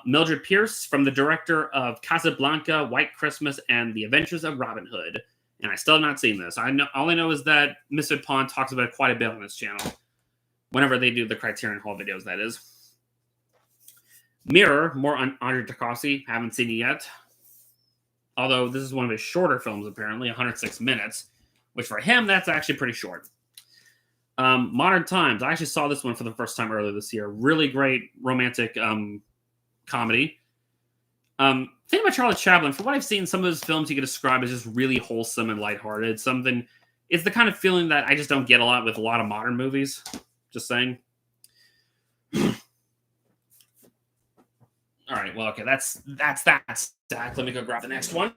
Mildred Pierce, from the director of Casablanca, White Christmas, and The Adventures of Robin Hood. And I still have not seen this. All I know is that Mr. Pond talks about it quite a bit on his channel. Whenever they do the Criterion Hall videos, that is. Mirror, more on Andre Tarkovsky. Haven't seen it yet. Although this is one of his shorter films, apparently, 106 minutes. Which for him, that's actually pretty short. Modern Times. I actually saw this one for the first time earlier this year. Really great romantic comedy. Thing about Charlie Chaplin, from what I've seen, some of his films you could describe as just really wholesome and lighthearted. It's the kind of feeling that I just don't get a lot with a lot of modern movies. Just saying. All right. Well, okay. That's that stack. Let me go grab the next one.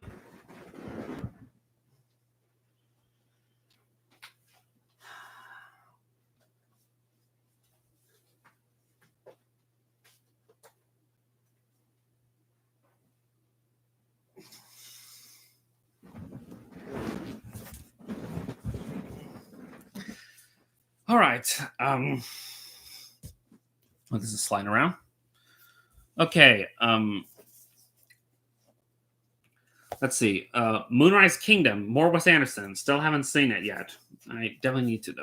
All right. Well, this is sliding around. Okay. Let's see. Moonrise Kingdom. More Wes Anderson. Still haven't seen it yet. I definitely need to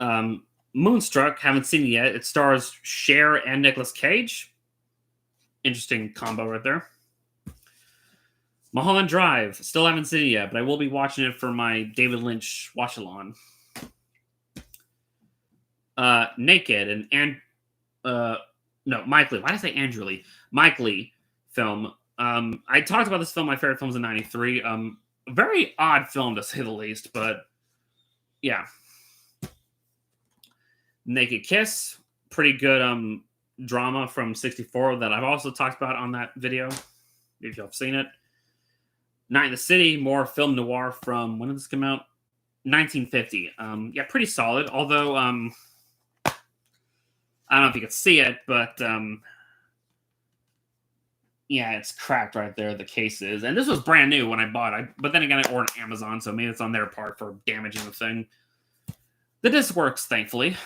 though. Moonstruck. Haven't seen it yet. It stars Cher and Nicolas Cage. Interesting combo right there. Mulholland Drive. Still haven't seen it yet, but I will be watching it for my David Lynch watch-along. Naked and no, Mike Lee. Why did I say Andrew Lee? Mike Lee film. I talked about this film, my favorite films in '93. Very odd film to say the least, but yeah. Naked Kiss, pretty good drama from '64 that I've also talked about on that video, if y'all have seen it. Night in the City, more film noir from, when did this come out? 1950. Yeah, pretty solid, although I don't know if you could see it, but yeah, it's cracked right there. The case is, and this was brand new when I bought it. But then again, I ordered on Amazon, so maybe it's on their part for damaging the thing. The disc works, thankfully.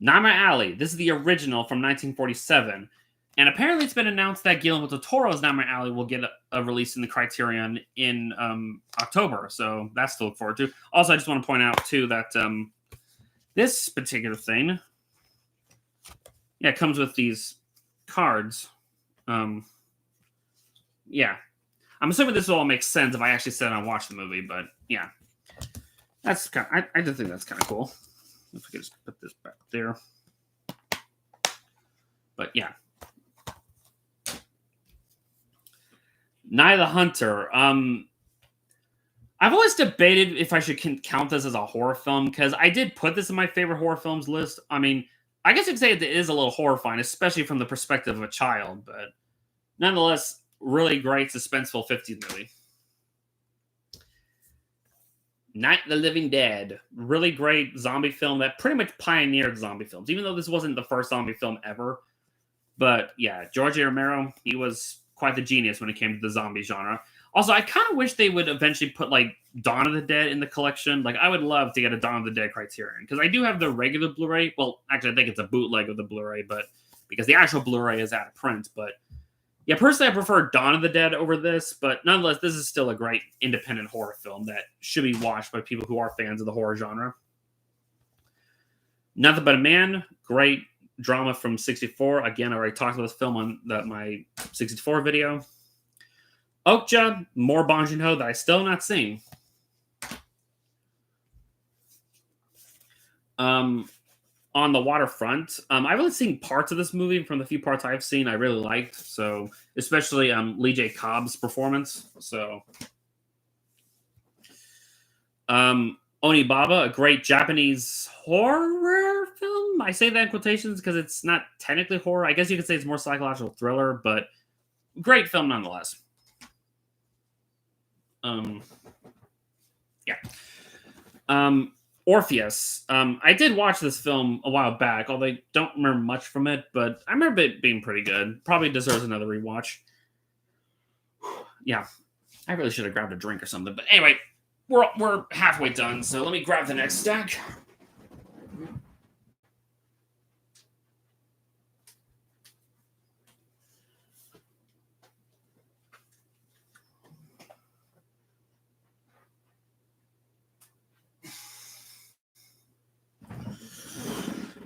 Nightmare Alley. This is the original from 1947, and apparently it's been announced that Guillermo del Toro's Nightmare Alley will get a release in the Criterion in October, so that's to look forward to. Also, I just want to point out too that this particular thing, yeah, it comes with these cards. Yeah, I'm assuming this will all make sense if I actually sit down and watch the movie, but yeah, that's kind of, I just think that's kind of cool. If I could just put this back there. But yeah. Night of the Hunter. I've always debated if I should count this as a horror film, because I did put this in my favorite horror films list. I mean, I guess you could say it is a little horrifying, especially from the perspective of a child, but nonetheless, really great, suspenseful 50s movie. Night of the Living Dead. Really great zombie film that pretty much pioneered zombie films, even though this wasn't the first zombie film ever. But yeah, George A. Romero, he was quite the genius when it came to the zombie genre. Also, I kind of wish they would eventually put like Dawn of the Dead in the collection. Like, I would love to get a Dawn of the Dead Criterion, because I do have the regular Blu-ray. Well, actually, I think it's a bootleg of the Blu-ray, but because the actual Blu-ray is out of print. But yeah, personally, I prefer Dawn of the Dead over this. But nonetheless, this is still a great independent horror film that should be watched by people who are fans of the horror genre. Nothing But a Man, great drama from '64. Again, I already talked about this film on my '64 video. Okja, more Bong Joon-ho that I still have not seen. On the Waterfront, I've only seen parts of this movie. From the few parts I've seen, I really liked. So, especially Lee J. Cobb's performance. So, Onibaba, a great Japanese horror film. I say that in quotations because it's not technically horror. I guess you could say it's more psychological thriller, but great film nonetheless. Yeah. Orpheus. I did watch this film a while back, although I don't remember much from it, but I remember it being pretty good. Probably deserves another rewatch. Yeah. I really should have grabbed a drink or something. But anyway, we're halfway done, so let me grab the next stack.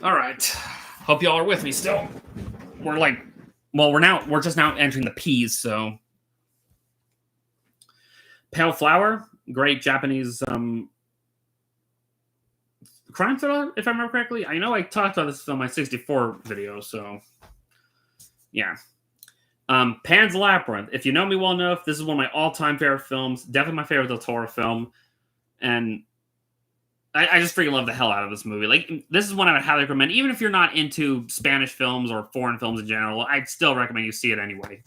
All right. Hope y'all are with me still. We're just now entering the P's, so. Pale Flower, great Japanese crime thriller, if I remember correctly. I know I talked about this on my '64 video, so yeah. Pan's Labyrinth. If you know me well enough, this is one of my all-time favorite films. Definitely my favorite Del Toro film. And I just freaking love the hell out of this movie. Like, this is one I would highly recommend, even if you're not into Spanish films or foreign films in general. I'd still recommend you see it anyway.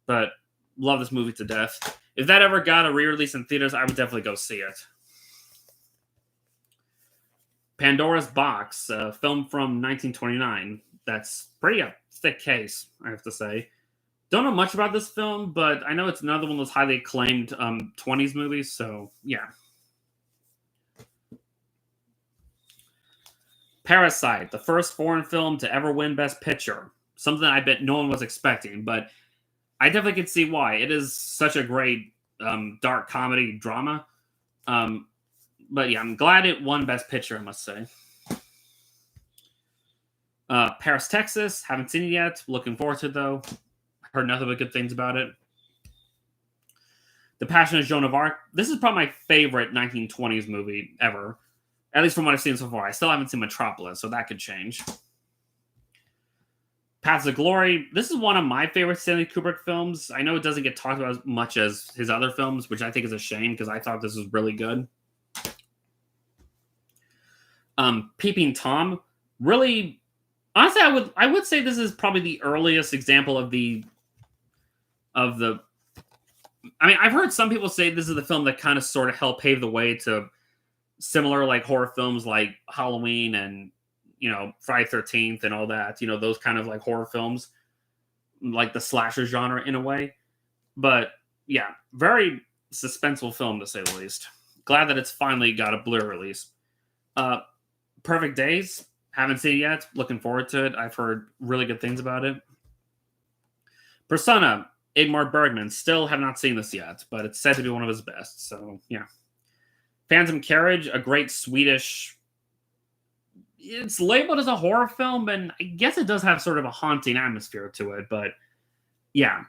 But love this movie to death. If that ever got a re-release in theaters, I would definitely go see it. Pandora's Box, a film from 1929. That's pretty a thick case, I have to say. Don't know much about this film, but I know it's another one of those highly acclaimed 20s movies, so yeah. Parasite, the first foreign film to ever win Best Picture. Something I bet no one was expecting, but I definitely can see why. It is such a great dark comedy drama. But yeah, I'm glad it won Best Picture, I must say. Paris, Texas. Haven't seen it yet. Looking forward to it, though. Heard nothing but good things about it. The Passion of Joan of Arc. This is probably my favorite 1920s movie ever. At least from what I've seen so far. I still haven't seen Metropolis, so that could change. Paths of Glory. This is one of my favorite Stanley Kubrick films. I know it doesn't get talked about as much as his other films, which I think is a shame because I thought this was really good. Peeping Tom. Really, honestly, I would say this is probably the earliest example of the. I mean, I've heard some people say this is the film that kind of sort of helped pave the way to similar like horror films like Halloween and Friday 13th and all that, those kind of like horror films, like the slasher genre in a way. But yeah, very suspenseful film to say the least. Glad that it's finally got a Blu-ray release. Perfect Days, haven't seen it yet. Looking forward to it. I've heard really good things about it. Persona, Ingmar Bergman, still have not seen this yet, but it's said to be one of his best. So yeah. Phantom Carriage, a great Swedish. It's labeled as a horror film, and I guess it does have sort of a haunting atmosphere to it. But yeah,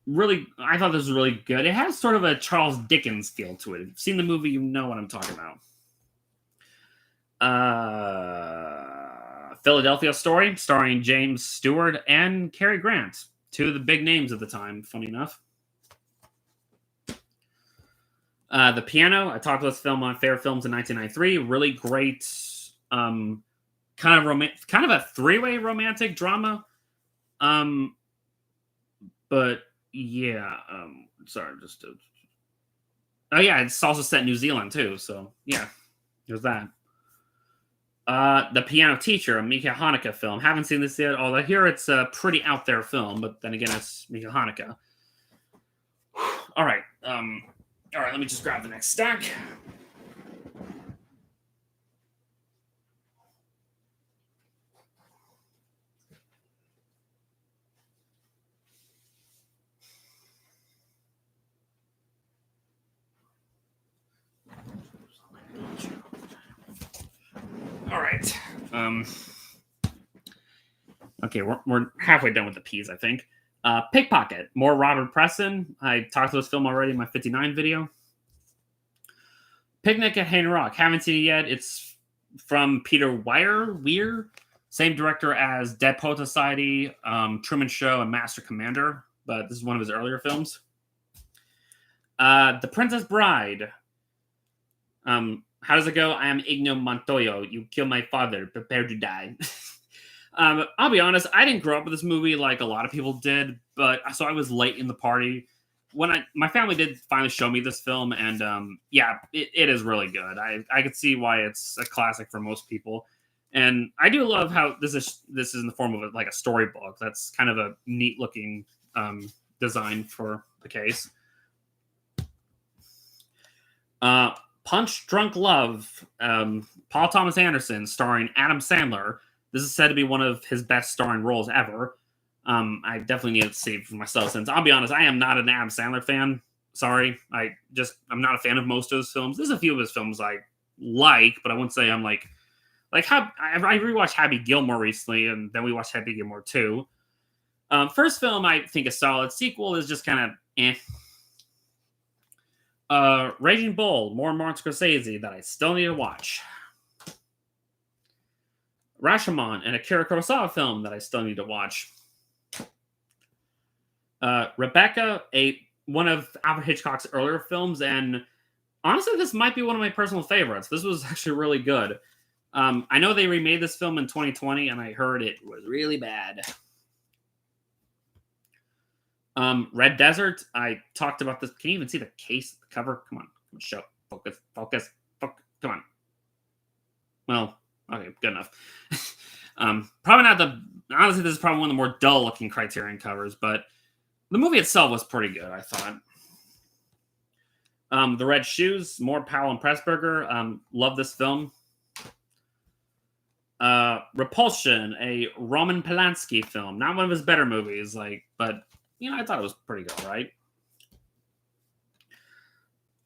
really, I thought this was really good. It has sort of a Charles Dickens feel to it. If you've seen the movie, you know what I'm talking about. Philadelphia Story, starring James Stewart and Cary Grant, two of the big names at the time. Funny enough. The Piano, I talked about this film on Favorite Films in 1993. Really great, kind of a three-way romantic drama. But yeah, sorry, oh yeah, it's also set in New Zealand too. So yeah, there's that. The Piano Teacher, a Mika Haneke film. Haven't seen this yet, although I hear it's a pretty out there film. But then again, it's Mika Haneke. All right. All right, let me just grab the next stack. All right. Okay, we're halfway done with the P's, I think. Pickpocket, more Robert Preston. I talked about this film already in my 59 video. Picnic at Hayden Rock. Haven't seen it yet. It's from Peter Weir. Same director as Dead Poet Society, Truman Show, and Master Commander. But this is one of his earlier films. The Princess Bride. How does it go? I am Igno Montoya. You kill my father. Prepare to die. I'll be honest. I didn't grow up with this movie like a lot of people did, but so I was late in the party. My family did finally show me this film, and yeah, it is really good. I could see why it's a classic for most people, and I do love how this is in the form of like a storybook. That's kind of a neat looking design for the case. Punch Drunk Love, Paul Thomas Anderson, starring Adam Sandler. This is said to be one of his best starring roles ever. I definitely need to see it for myself, since I'll be honest, I am not an Adam Sandler fan. Sorry, I'm not a fan of most of his films. There's a few of his films I like, but I wouldn't say I'm like how I rewatched Happy Gilmore recently, and then we watched Happy Gilmore 2. First film I think is solid. Sequel is just kind of eh. Raging Bull, more Martin Scorsese that I still need to watch. Rashomon, an Akira Kurosawa film that I still need to watch. Rebecca, one of Alfred Hitchcock's earlier films, and Honestly, this might be one of my personal favorites. This was actually really good. I know they remade this film in 2020, and I heard it was really bad. Red Desert. I talked about this. Can you even see the case, the cover? Come on, show, focus, focus, focus. Come on. Well, okay, good enough. Probably not the. Honestly, this is probably one of the more dull-looking Criterion covers, but the movie itself was pretty good, I thought. The Red Shoes, more Powell and Pressburger. Love this film. Repulsion, a Roman Polanski film. Not one of his better movies, but I thought it was pretty good, right?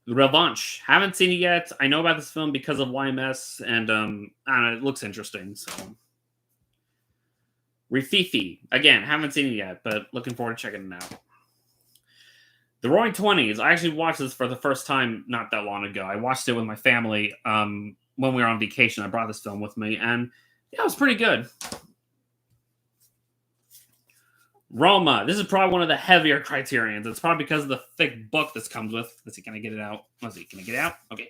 Revanche. Haven't seen it yet. I know about this film because of YMS, and I don't know, it looks interesting. So, Rififi. Again, haven't seen it yet, but looking forward to checking it out. The Roaring Twenties. I actually watched this for the first time not that long ago. I watched it with my family when we were on vacation. I brought this film with me, and yeah, it was pretty good. Roma. This is probably one of the heavier Criterions. It's probably because of the thick book this comes with. Let's see, can I get it out? Let's see, can I get it out? Okay.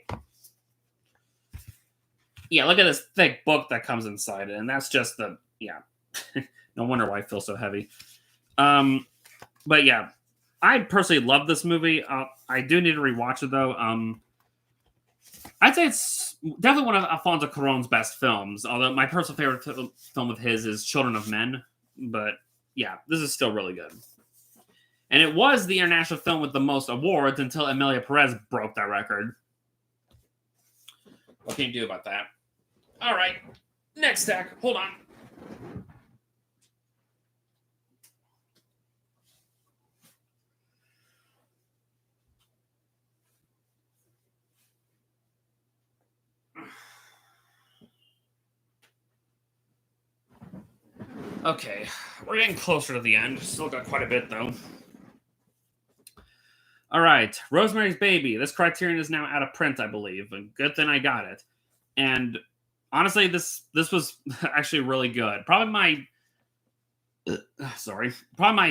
Yeah, look at this thick book that comes inside it, and that's just the, yeah. No wonder why I feel so heavy. But yeah, I personally love this movie. I do need to rewatch it, though. I'd say it's definitely one of Alfonso Cuarón's best films, although my personal favorite film of his is Children of Men, but yeah, this is still really good. And it was the international film with the most awards until Emilia Perez broke that record. What can you do about that? All right, next stack. Hold on. Okay, we're getting closer to the end. Still got quite a bit, though. All right, Rosemary's Baby. This Criterion is now out of print, I believe. And good thing I got it. And honestly, this was actually really good. Probably my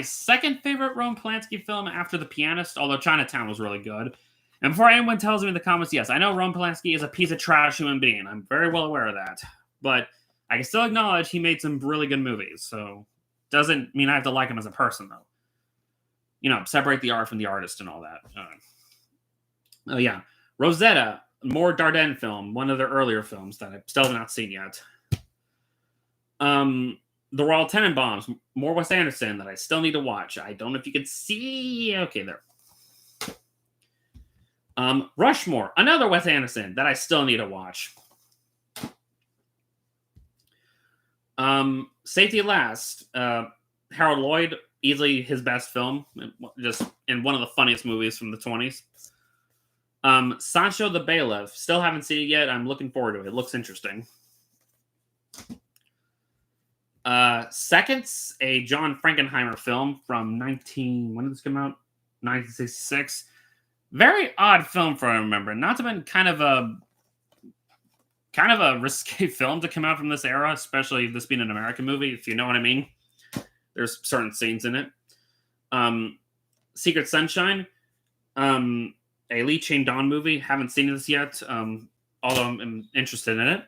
second favorite Roman Polanski film after The Pianist, although Chinatown was really good. And before anyone tells me in the comments, yes, I know Roman Polanski is a piece of trash human being. I'm very well aware of that. But I can still acknowledge he made some really good movies, so doesn't mean I have to like him as a person, though. Separate the art from the artist and all that. Oh, yeah. Rosetta, more Dardenne film, one of their earlier films that I still have not seen yet. The Royal Tenenbaums, more Wes Anderson that I still need to watch. I don't know if you can see. Okay, there. Rushmore, another Wes Anderson that I still need to watch. Safety at Last, Harold Lloyd, easily his best film, just in one of the funniest movies from the 20s. Sancho the Bailiff, still haven't seen it yet. I'm looking forward to it. It looks interesting. Seconds, a John Frankenheimer film from when did this come out? 1966. Very odd film for I remember. Not to have been kind of a risque film to come out from this era, especially this being an American movie, if you know what I mean. There's certain scenes in it. Secret Sunshine, a Lee Chang-dong movie. Haven't seen this yet, although I'm interested in it.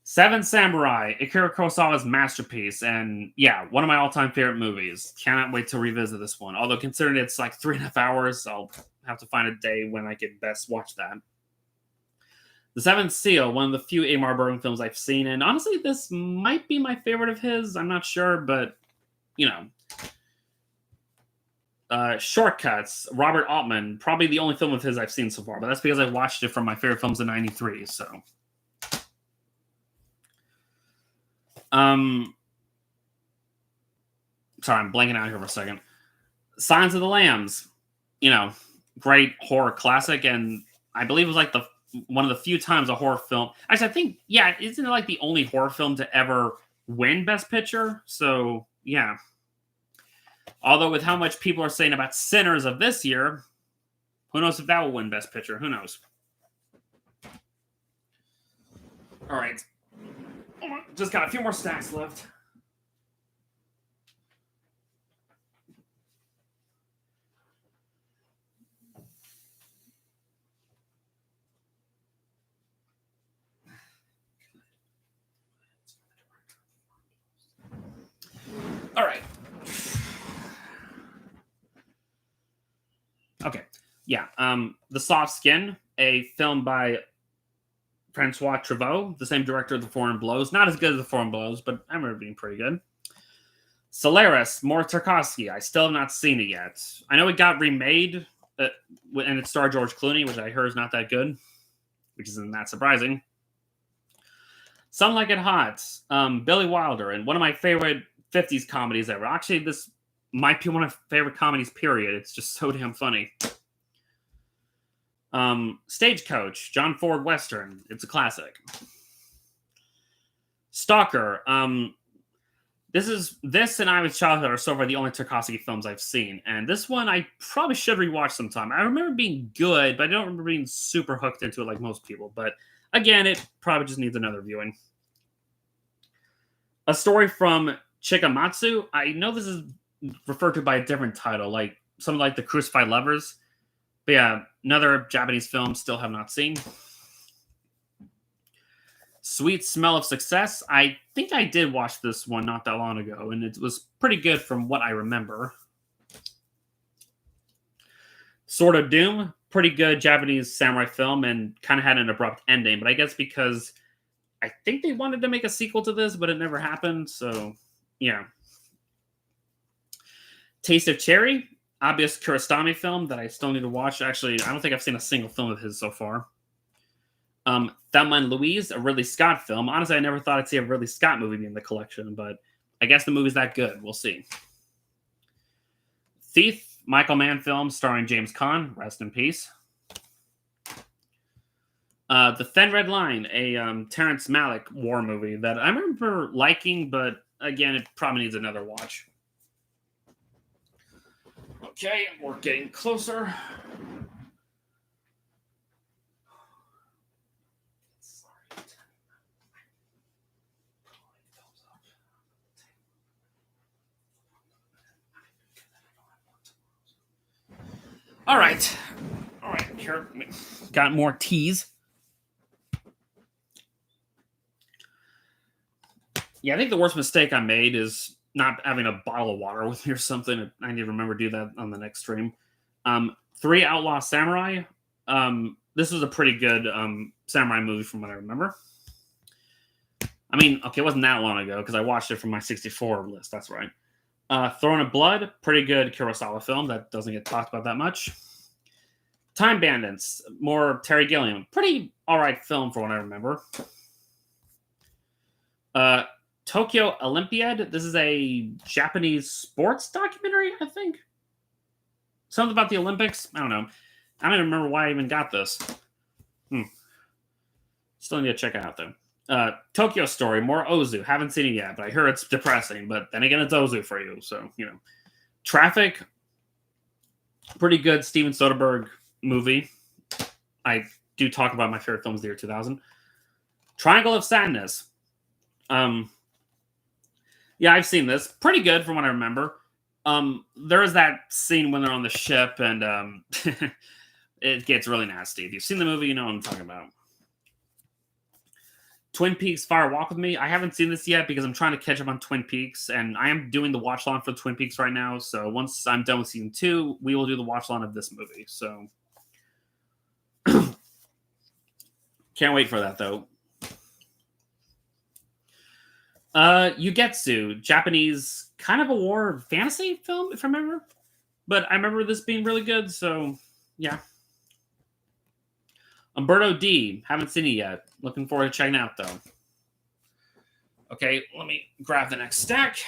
Seven Samurai, Akira Kurosawa's masterpiece, and yeah, one of my all-time favorite movies. Cannot wait to revisit this one. Although considering it's like 3.5 hours, I'll have to find a day when I can best watch that. The Seventh Seal, one of the few Ingmar Bergman films I've seen, and honestly, this might be my favorite of his. I'm not sure, but Shortcuts, Robert Altman, probably the only film of his I've seen so far, but that's because I watched it from my favorite films in '93. So, sorry, I'm blanking out here for a second. Silence of the Lambs, great horror classic, and I believe it was like one of the few times a horror film. Actually, I think, yeah, isn't it like the only horror film to ever win Best Picture? So, yeah. Although with how much people are saying about Sinners of this year, who knows if that will win Best Picture? Who knows? All right. Just got a few more stacks left. All right. Okay. Yeah. The Soft Skin, a film by Francois Truffaut, the same director of The Foreign Blows. Not as good as The Foreign Blows, but I remember it being pretty good. Solaris, more Tarkovsky. I still have not seen it yet. I know it got remade, and it starred George Clooney, which I heard is not that good, which isn't that surprising. Some Like It Hot, Billy Wilder, and one of my favorite 50s comedies ever. Actually, this might be one of my favorite comedies, period. It's just so damn funny. Stagecoach, John Ford Western. It's a classic. Stalker. This and I Was Childhood are so far the only Tarkovsky films I've seen, and this one I probably should rewatch sometime. I remember being good, but I don't remember being super hooked into it like most people. But again, it probably just needs another viewing. A Story from Chikamatsu. I know this is referred to by a different title, like something like The Crucified Lovers. But yeah, another Japanese film still have not seen. Sweet Smell of Success. I think I did watch this one not that long ago, and it was pretty good from what I remember. Sword of Doom. Pretty good Japanese samurai film, and kind of had an abrupt ending, but I guess because I think they wanted to make a sequel to this, but it never happened, so yeah. Taste of Cherry. Obvious Kurosami film that I still need to watch. Actually, I don't think I've seen a single film of his so far. Thelma and Louise, a Ridley Scott film. Honestly, I never thought I'd see a Ridley Scott movie in the collection, but I guess the movie's that good. We'll see. Thief, Michael Mann film starring James Caan. Rest in peace. The Thin Red Line, a Terrence Malick war movie that I remember liking, but again, it probably needs another watch. Okay, we're getting closer. All right. Here, got more teas. Yeah, I think the worst mistake I made is not having a bottle of water with me or something. I need to remember to do that on the next stream. 3 Outlaw Samurai. This was a pretty good samurai movie from what I remember. I mean, okay, it wasn't that long ago because I watched it from my 64 list. That's right. Throne of Blood, pretty good Kurosawa film that doesn't get talked about that much. Time Bandits, more Terry Gilliam. Pretty alright film for what I remember. Tokyo Olympiad. This is a Japanese sports documentary, I think. Something about the Olympics. I don't know. I don't even remember why I even got this. Still need to check it out, though. Tokyo Story, more Ozu. Haven't seen it yet, but I hear it's depressing. But then again, it's Ozu for you, so, you know. Traffic, pretty good Steven Soderbergh movie. I do talk about my favorite films of the year 2000. Triangle of Sadness. Yeah, I've seen this. Pretty good from what I remember. There is that scene when they're on the ship, and it gets really nasty. If you've seen the movie, you know what I'm talking about. Twin Peaks Fire Walk with Me. I haven't seen this yet because I'm trying to catch up on Twin Peaks, and I am doing the watch along for Twin Peaks right now. So once I'm done with season 2, we will do the watch along of this movie. So can't wait for that, though. Yugetsu, Japanese kind of a war fantasy film, if I remember. But I remember this being really good, so yeah. Umberto D, haven't seen it yet. Looking forward to checking it out, though. Okay, let me grab the next stack.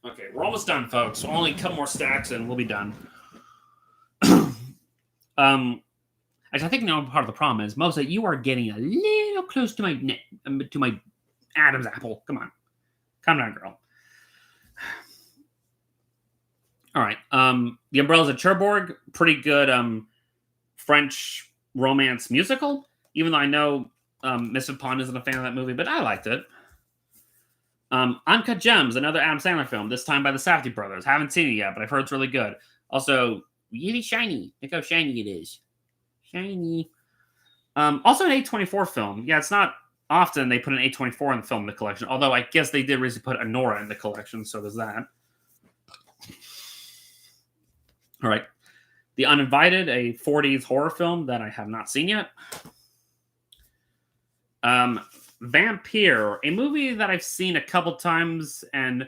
Okay, we're almost done, folks. Only a couple more stacks and we'll be done. Actually, I think now part of the problem is, Mosa, you are getting a little close to my Adam's apple. Come on. Calm down, girl. All right. The Umbrellas of Cherbourg, pretty good French romance musical, even though I know Miss Pond isn't a fan of that movie, but I liked it. Uncut Gems, another Adam Sandler film, this time by the Safdie brothers. Haven't seen it yet, but I've heard it's really good. Also, really shiny. Look how shiny it is. Shiny. Also an A24 film. Yeah, it's not often they put an A24 in the film in the collection, although I guess they did recently put Anora in the collection, so there's that. All right. The Uninvited, a 40s horror film that I have not seen yet. Vampire, a movie that I've seen a couple times, and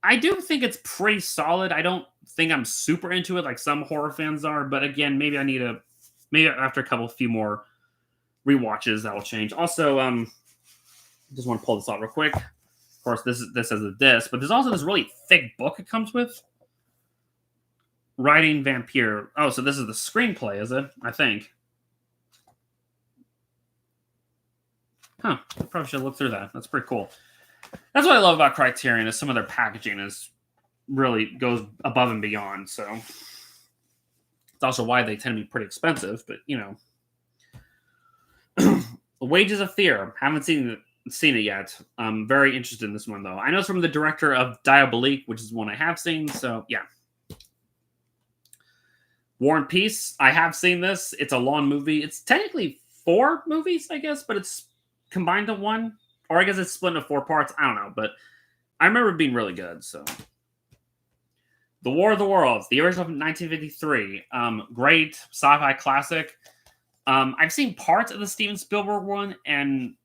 I do think it's pretty solid. I don't think I'm super into it like some horror fans are, but again, maybe maybe after a few more rewatches that will change. Also, just want to pull this out real quick. Of course, this has a disc, but there's also this really thick book it comes with. Writing Vampire. Oh, so this is the screenplay, is it? I think. Huh. I probably should look through that. That's pretty cool. That's what I love about Criterion is some of their packaging is really goes above and beyond. So it's also why they tend to be pretty expensive. But Wages of Fear. Haven't seen it yet. I'm very interested in this one though. I know it's from the director of Diabolique, which is one I have seen. So yeah. War and Peace. I have seen this. It's a long movie. It's technically 4 movies, I guess, but it's combined to one, or I guess it's split into 4 parts. I don't know, but I remember it being really good. So, The War of the Worlds, the original from 1953, great sci-fi classic. I've seen parts of the Steven Spielberg one, and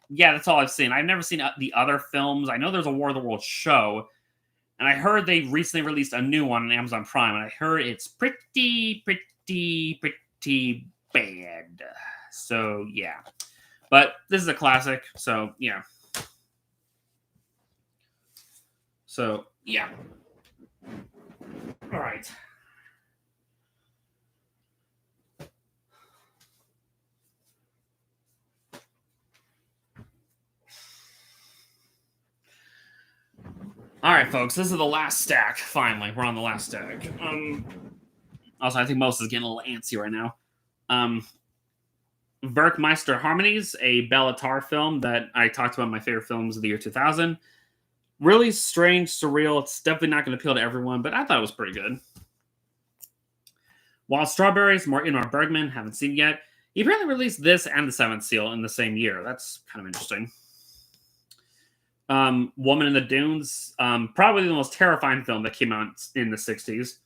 yeah, that's all I've seen. I've never seen the other films. I know there's a War of the Worlds show, and I heard they recently released a new one on Amazon Prime, and I heard it's pretty bad. So yeah. But this is a classic, so yeah. So yeah. All right. All right, folks. This is the last stack. Finally, we're on the last stack. Also, I think most is getting a little antsy right now. Werkmeister Harmonies, a Bela Tarr film that I talked about my favorite films of the year 2000. Really strange, surreal. It's definitely not going to appeal to everyone, but I thought it was pretty good. Wild Strawberries, Ingmar Bergman, haven't seen yet. He apparently released this and The Seventh Seal in the same year. That's kind of interesting. Woman in the Dunes, probably the most terrifying film that came out in the 60s.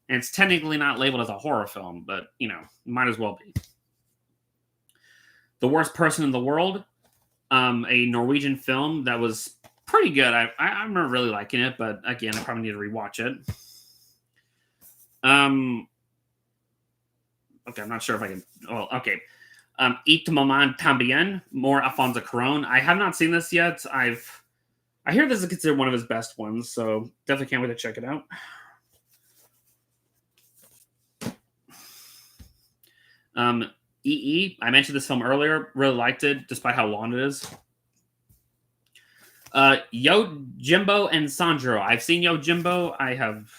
And it's technically not labeled as a horror film, but, might as well be. The Worst Person in the World, a Norwegian film that was pretty good. I remember really liking it, but again, I probably need to rewatch it. Okay, I'm not sure if I can. Well, okay. Eat Maman Tambien, more Alfonso Cuarón. I have not seen this yet. I hear this is considered one of his best ones, so definitely can't wait to check it out. EE, I mentioned this film earlier. Really liked it, despite how long it is. Yojimbo and Sandro. I've seen Yojimbo. I have,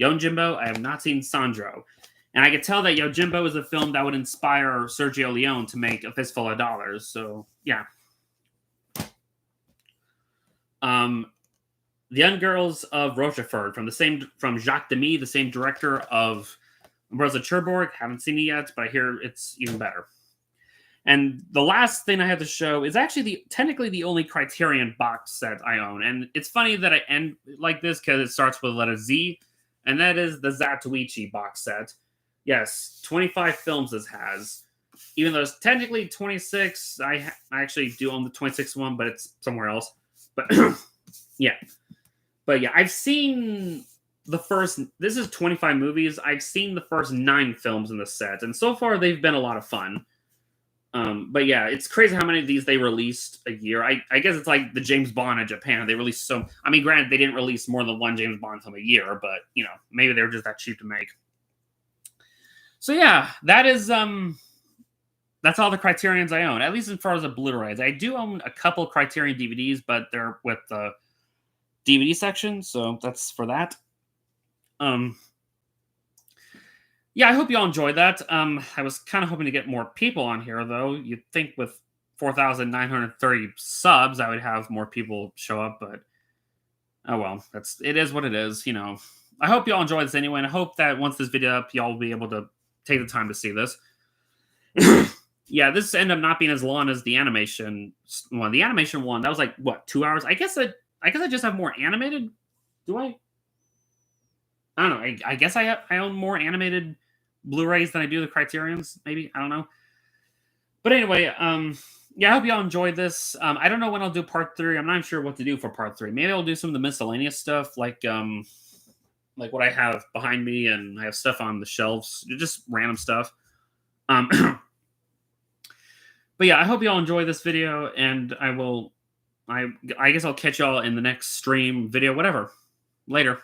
Yojimbo. I have not seen Sandro. And I could tell that Yojimbo is a film that would inspire Sergio Leone to make A Fistful of Dollars. So, yeah. The Young Girls of Rochefort from Jacques Demy, the same director of Rosa Cherbourg. Haven't seen it yet, but I hear it's even better. And the last thing I have to show is actually technically the only Criterion box set I own. And it's funny that I end like this because it starts with the letter Z, and that is the Zatoichi box set. Yes, 25 films this has. Even though it's technically 26, I actually do own the 26th one, but it's somewhere else. But yeah. But yeah, I've seen this is 25 movies. I've seen the first 9 films in the set, and so far they've been a lot of fun. But yeah, it's crazy how many of these they released a year. I guess it's like the James Bond in Japan. They released granted, they didn't release more than one James Bond film a year, but maybe they were just that cheap to make. So yeah, that is that's all the Criterions I own, at least as far as the Blu-rays. I do own a couple Criterion DVDs, but they're with the DVD section, so that's for that. Yeah, I hope you all enjoyed that. I was kind of hoping to get more people on here, though. You'd think with 4,930 subs, I would have more people show up, but oh well, it is what it is, you know. I hope y'all enjoy this anyway, and I hope that once this video up, y'all will be able to take the time to see this. Yeah, this ended up not being as long as the animation one. The animation one, that was like what, 2 hours? I guess I just have more animated. Do I? I don't know. I guess I own more animated Blu-rays than I do the Criterions. Maybe, I don't know. But anyway, yeah, I hope y'all enjoyed this. I don't know when I'll do part 3. I'm not sure what to do for part 3. Maybe I'll do some of the miscellaneous stuff, like what I have behind me, and I have stuff on the shelves, just random stuff. But yeah, I hope y'all enjoy this video, and I guess I'll catch y'all in the next stream, video, whatever. Later.